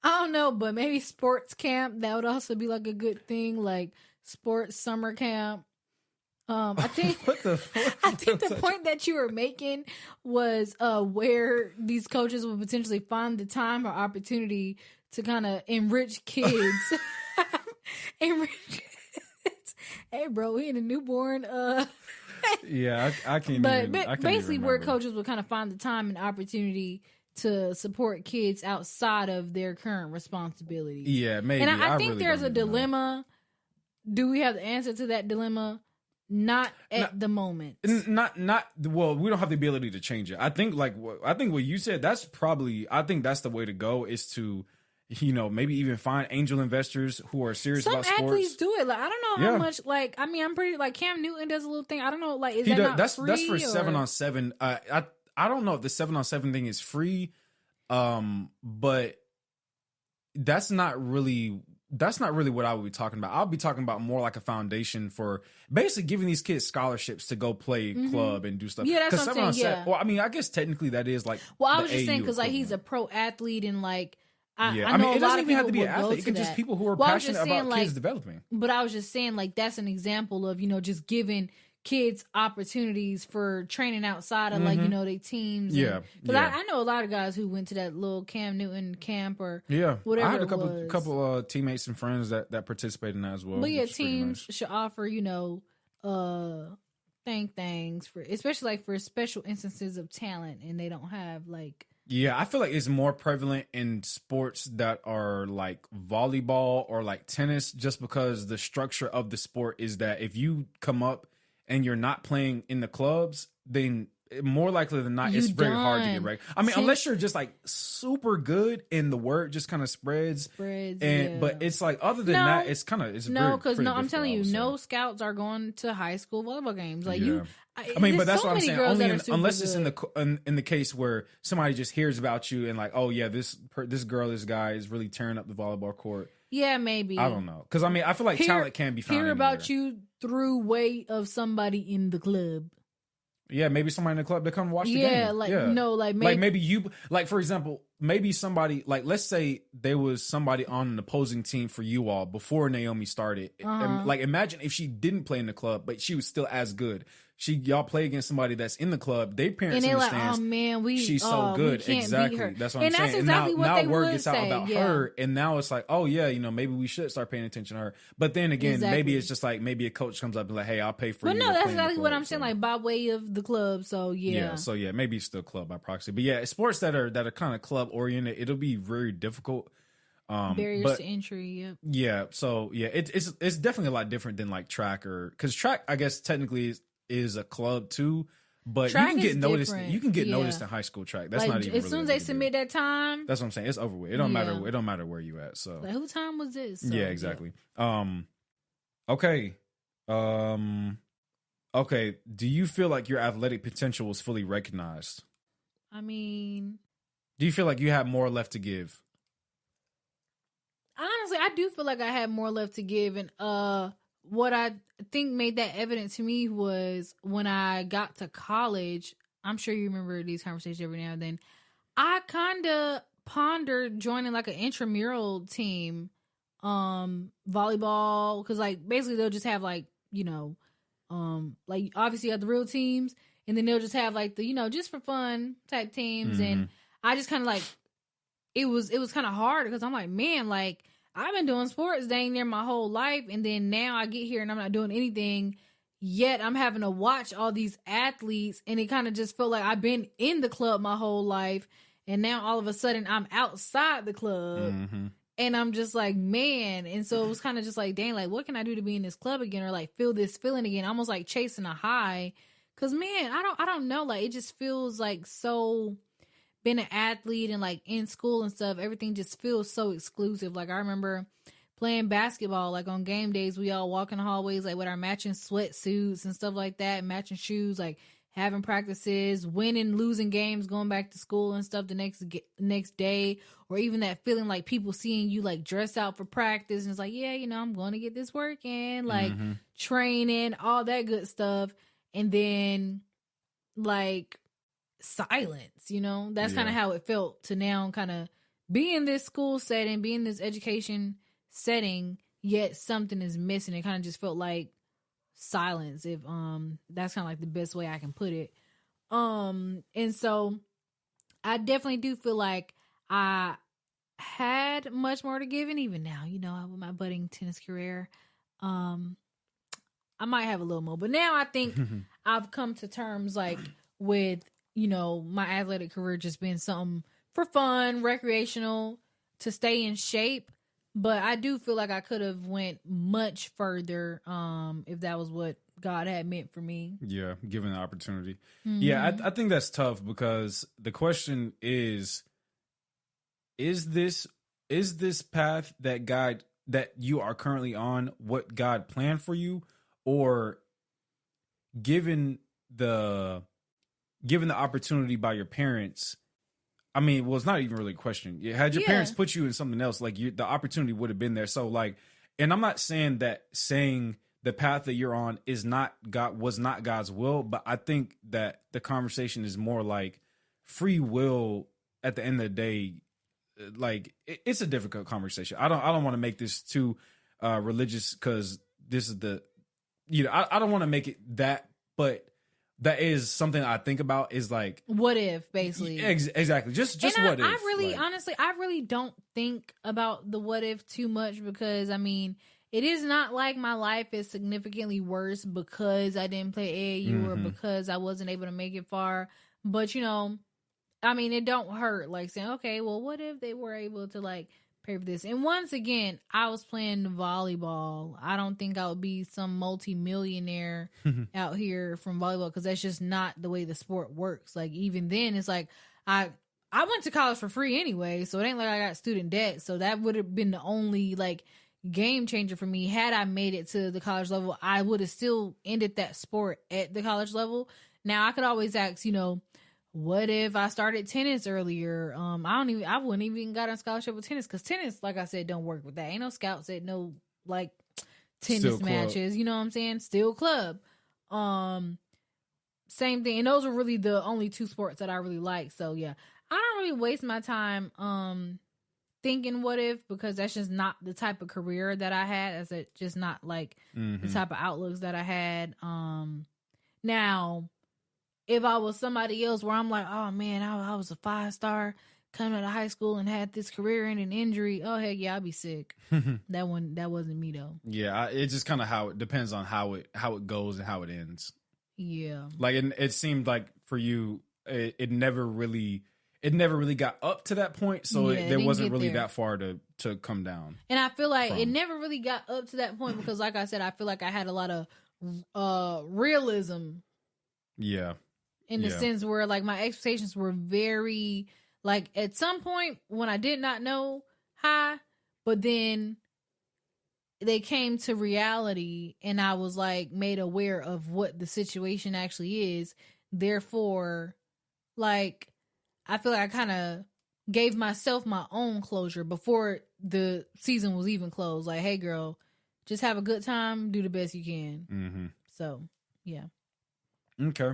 I don't know, but maybe sports camp, that would also be like a good thing, like sports summer camp. I think the point that you were making was where these coaches would potentially find the time or opportunity to kind of enrich kids. Enrich kids. Hey, bro, we in a newborn. Yeah, I can't. But basically, where coaches would kind of find the time and opportunity to support kids outside of their current responsibilities. Yeah, maybe. And I think really there's a dilemma. Do we have the answer to that dilemma? Not at the moment. Well, we don't have the ability to change it. I think what you said, I think that's the way to go, is to maybe even find angel investors who are serious about sports. Some athletes do it. Like, I don't know how much. Like, I mean, I'm pretty like Cam Newton does a little thing. I don't know. Like, is that not that's free? That's for or? 7-on-7. I don't know if the 7-on-7 thing is free, but that's not really what I would be talking about. I'll be talking about more like a foundation for basically giving these kids scholarships to go play club and do stuff. Yeah, that's what I'm saying. Yeah. Well, I mean, I guess technically that is like. Well, I was just saying because like he's a pro athlete and like. I know it doesn't even have to be an athlete. It could just just people who are passionate about kids developing. But I was just saying, like, that's an example of, just giving kids opportunities for training outside of, like, their teams. Yeah. Because I know a lot of guys who went to that little Cam Newton camp or whatever. I had a couple teammates and friends that participated in that as well. But yeah, teams should offer, things for, especially like for special instances of talent and they don't have, like, yeah, I feel like it's more prevalent in sports that are like volleyball or like tennis, just because the structure of the sport is that if you come up and you're not playing in the clubs, then more likely than not, it's very hard to get right. I mean, unless you're just like super good and the word just kind of spreads. But it's like, other than that, it's kind of, I'm telling you, no scouts are going to high school volleyball games. Like I mean, but that's what I'm saying. Only unless it's in the case where somebody just hears about you and like, oh yeah, this guy is really tearing up the volleyball court. Yeah, maybe. I don't know, because I mean, I feel like talent can be found. Hear about you through way of somebody in the club. Yeah, maybe somebody in the club to come watch the game. Maybe you, like, for example, maybe somebody, like, let's say there was somebody on an opposing team for you all before Naomi started. And, like, imagine if she didn't play in the club, but she was still as good. Y'all play against somebody that's in the club. Their parents in the stands. Oh man, she's so good. We can't exactly. Beat her. That's what I'm saying. That's exactly what now they word would gets say. out about her, and now it's like, oh yeah, maybe we should start paying attention to her. But then again, maybe it's just like maybe a coach comes up and like, hey, I'll pay for you. But no, that's exactly what I'm saying. Like by way of the club. So yeah. So maybe it's still club by proxy. But yeah, sports that are kind of club oriented, it'll be very difficult. Barriers to entry. Yep. Yeah. So yeah, it's definitely a lot different than like track, or because track, I guess technically is a club too, but track you can get noticed. You can get noticed in high school track. That's like, not even as soon as they submit that time. That's what I'm saying. It's over with. It don't matter. It don't matter where you at. So like, who time was this? So, yeah, exactly. Okay. Okay. Do you feel like your athletic potential was fully recognized? I mean, do you feel like you have more left to give? Honestly, I do feel like I had more left to give, and what I think made that evident to me was when I got to college. I'm sure you remember these conversations every now and then. I kind of pondered joining like an intramural team, volleyball, because like basically they'll just have like like obviously you have the real teams, and then they'll just have like the just for fun type teams, and I just kind of like it was kind of hard because I'm like, man, like I've been doing sports dang near my whole life, and then now I get here and I'm not doing anything, yet I'm having to watch all these athletes, and it kind of just felt like I've been in the club my whole life, and now all of a sudden I'm outside the club, and I'm just like, man, and so it was kind of just like, dang, like what can I do to be in this club again, or like feel this feeling again, almost like chasing a high, because man, I don't know, like it just feels like so. Being an athlete and like in school and stuff, everything just feels so exclusive. Like I remember playing basketball, like on game days, we all walk in the hallways like with our matching sweatsuits and stuff like that, matching shoes, like having practices, winning, losing games, going back to school and stuff the next day, or even that feeling like people seeing you like dress out for practice and it's like, yeah, I'm going to get this work in, like training, all that good stuff, and then like silence, that's kind of how it felt to now kind of be in this school setting, be in this education setting, yet something is missing. It kind of just felt like silence, if that's kind of like the best way I can put it. And so I definitely do feel like I had much more to give, and even now, with my budding tennis career, I might have a little more, but now I think I've come to terms like with my athletic career just being something for fun, recreational, to stay in shape. But I do feel like I could have went much further if that was what God had meant for me. Yeah, given the opportunity. Yeah, I think that's tough because the question is is this path that you are currently on what God planned for you, or given the opportunity by your parents? I mean, well, it's not even really a question. Had your parents put you in something else, like the opportunity would have been there. So like, and I'm not saying the path that you're on was not God's will, but I think that the conversation is more like free will at the end of the day. Like, it's a difficult conversation. I don't want to make this too religious, because this is I don't want to make it that, but that is something I think about, is like, what if, basically. Exactly. Just what if. Honestly, I really don't think about the what if too much, because I mean, it is not like my life is significantly worse because I didn't play AAU or because I wasn't able to make it far. But, I mean, it don't hurt, like, saying, okay, well, what if they were able to, like, pay for this? And once again, I was playing volleyball. I don't think I would be some multi-millionaire out here from volleyball, because that's just not the way the sport works. Like, even then, it's like, I went to college for free anyway, so it ain't like I got student debt. So that would have been the only, like, game changer for me. Had I made it to the college level, I would have still ended that sport at the college level. Now, I could always ask, what if I started tennis earlier? I wouldn't even got a scholarship with tennis, because tennis, like I said, don't work with that. Ain't no scouts at no, like, tennis matches. You know what I'm saying? Still club. Same thing. And those are really the only two sports that I really like. So yeah, I don't really waste my time thinking what if, because that's just not the type of career that I had. That's just not like the type of outlooks that I had. Now, if I was somebody else where I'm like, oh man, I was a 5-star coming out of high school and had this career and an injury, oh heck yeah, I'd be sick. That wasn't me though. Yeah, it just kind of it depends on how it goes and how it ends. Yeah, like it seemed like for you, it never really got up to that point, so there wasn't really that far to come down. And I feel like it never really got up to that point because, like I said, I feel like I had a lot of realism. Yeah. In the sense where, like, my expectations were very, like, at some point when I did not know, high, but then they came to reality and I was, like, made aware of what the situation actually is. Therefore, like, I feel like I kind of gave myself my own closure before the season was even closed. Like, hey, girl, just have a good time, do the best you can. Mm-hmm. So, yeah. Okay.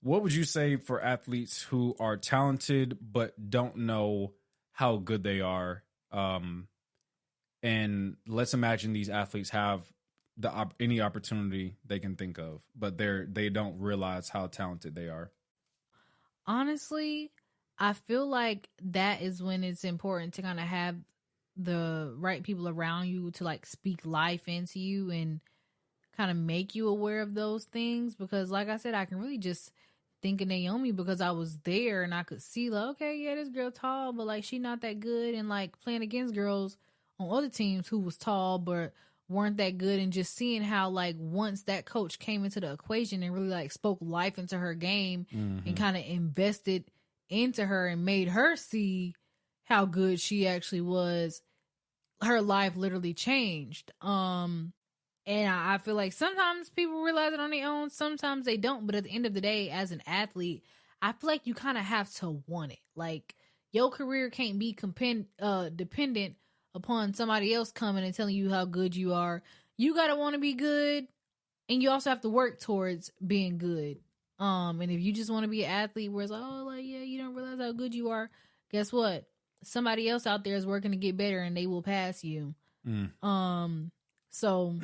What would you say for athletes who are talented but don't know how good they are? And let's imagine these athletes have any opportunity they can think of, but they don't realize how talented they are. Honestly, I feel like that is when it's important to kind of have the right people around you to, like, speak life into you and kind of make you aware of those things. Because, like I said, I can really just think of Naomi because I was there and I could see, like, okay, yeah, this girl tall, but, like, she not that good. And, like, playing against girls on other teams who was tall but weren't that good, and just seeing how, like, once that coach came into the equation and really, like, spoke life into her game and kind of invested into her and made her see how good she actually was, her life literally changed. And I feel like sometimes people realize it on their own, sometimes they don't. But at the end of the day, as an athlete, I feel like you kind of have to want it. Like, your career can't be dependent upon somebody else coming and telling you how good you are. You got to want to be good, and you also have to work towards being good. And if you just want to be an athlete where it's like, oh, like, yeah, you don't realize how good you are, guess what? Somebody else out there is working to get better, and they will pass you. So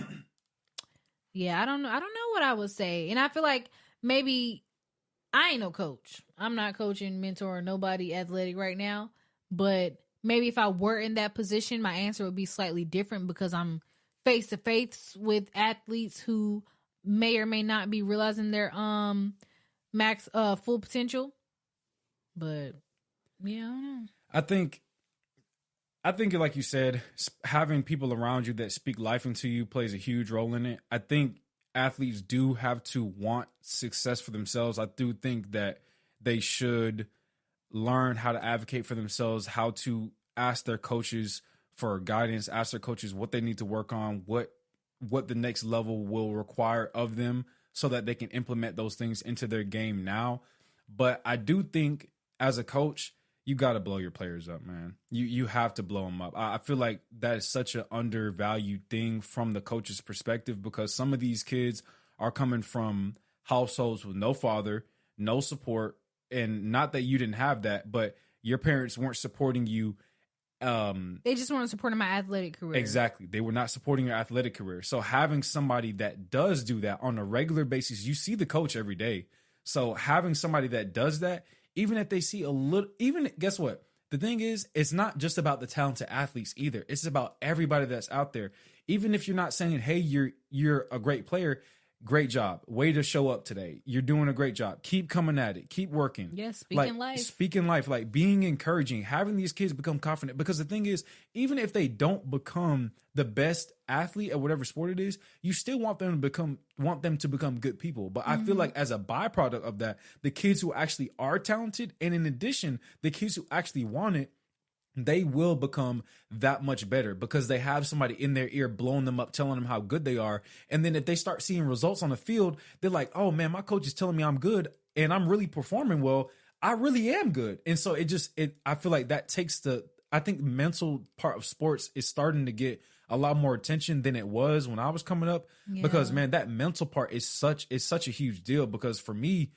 yeah, I don't know what I would say. And I feel like maybe I ain't no coach. I'm not coaching, mentoring nobody athletic right now. But maybe if I were in that position, my answer would be slightly different, because I'm face to face with athletes who may or may not be realizing their max full potential. But yeah, I don't know. I think, like you said, having people around you that speak life into you plays a huge role in it. I think athletes do have to want success for themselves. I do think that they should learn how to advocate for themselves, how to ask their coaches for guidance, ask their coaches what they need to work on, what the next level will require of them so that they can implement those things into their game now. But I do think as a coach, you got to blow your players up, man. You have to blow them up. I feel like that is such an undervalued thing from the coach's perspective, because some of these kids are coming from households with no father, no support, and not that you didn't have that, but your parents weren't supporting you. They just weren't supporting my athletic career. Exactly. They were not supporting your athletic career. So having somebody that does do that on a regular basis, you see the coach every day. So having somebody that does that, even if they see a little, even guess what? The thing is, it's not just about the talented athletes either. It's about everybody that's out there. Even if you're not saying, hey, you're a great player, great job. Way to show up today. You're doing a great job. Keep coming at it. Keep working. Yes, speaking life. Speaking life, like being encouraging, having these kids become confident. Because the thing is, even if they don't become the best athlete at whatever sport it is, you still want them to become good people. But I feel like as a byproduct of that, the kids who actually are talented, and in addition, the kids who actually want it, they will become that much better because they have somebody in their ear blowing them up, telling them how good they are. And then if they start seeing results on the field, they're like, oh man, my coach is telling me I'm good and I'm really performing well. I really am good. And so I feel like that takes I think the mental part of sports is starting to get a lot more attention than it was when I was coming up, because man, that mental part is such a huge deal. Because for me,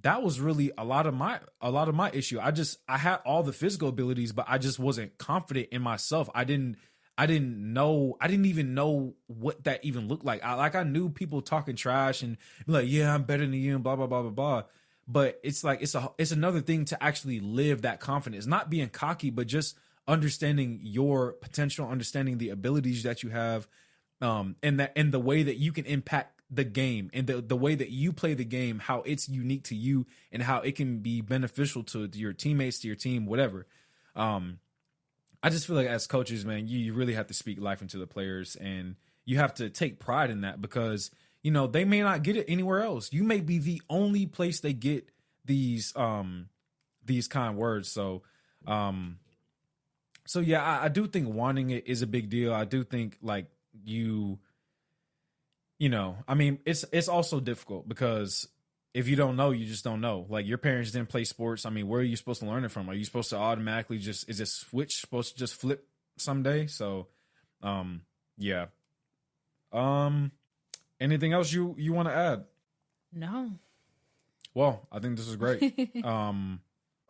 that was really a lot of my issue. I had all the physical abilities, but I just wasn't confident in myself. I didn't even know what that even looked like. I knew people talking trash and be like, yeah, I'm better than you and blah, blah, blah, blah, blah. But it's like, it's another thing to actually live that confidence, not being cocky, but just understanding your potential, understanding the abilities that you have, and the way that you can impact the game, and the way that you play the game, how it's unique to you and how it can be beneficial to your teammates, to your team, whatever. I just feel like as coaches, man, you really have to speak life into the players, and you have to take pride in that, because, you know, they may not get it anywhere else. You may be the only place they get these kind of words. So yeah, I do think wanting it is a big deal. I do think like you know, I mean, it's also difficult because if you don't know, you just don't know. Like, your parents didn't play sports. I mean, where are you supposed to learn it from? Are you supposed to automatically is this switch supposed to just flip someday? So, yeah. Anything else you want to add? No. Well, I think this is great.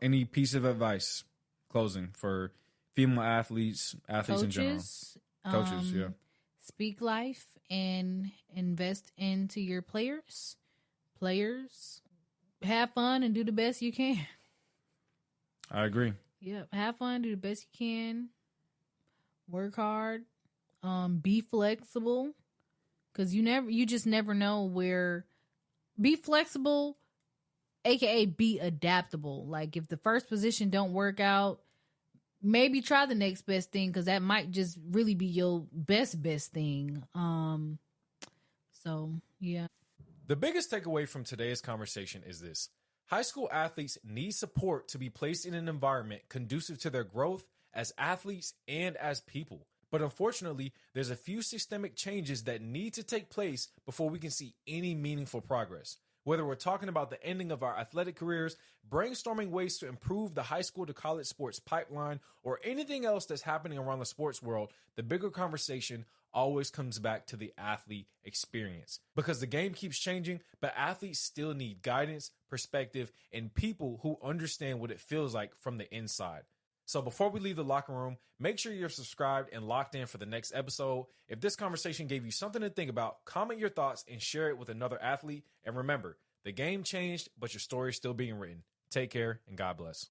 Any piece of advice, closing, for female athletes Coaches, in general? Coaches, yeah. Speak life and invest into your players. Players, have fun and do the best you can. I agree. Yep, have fun, do the best you can. Work hard. Be flexible, because you just never know where. Be flexible, aka be adaptable. Like, if the first position don't work out, maybe try the next best thing, because that might just really be your best thing. So yeah. The biggest takeaway from today's conversation is this: high school athletes need support to be placed in an environment conducive to their growth as athletes and as people. But unfortunately, there's a few systemic changes that need to take place before we can see any meaningful progress. Whether we're talking about the ending of our athletic careers, brainstorming ways to improve the high school to college sports pipeline, or anything else that's happening around the sports world, the bigger conversation always comes back to the athlete experience. Because the game keeps changing, but athletes still need guidance, perspective, and people who understand what it feels like from the inside. So before we leave the locker room, make sure you're subscribed and locked in for the next episode. If this conversation gave you something to think about, comment your thoughts and share it with another athlete. And remember, the game changed, but your story is still being written. Take care and God bless.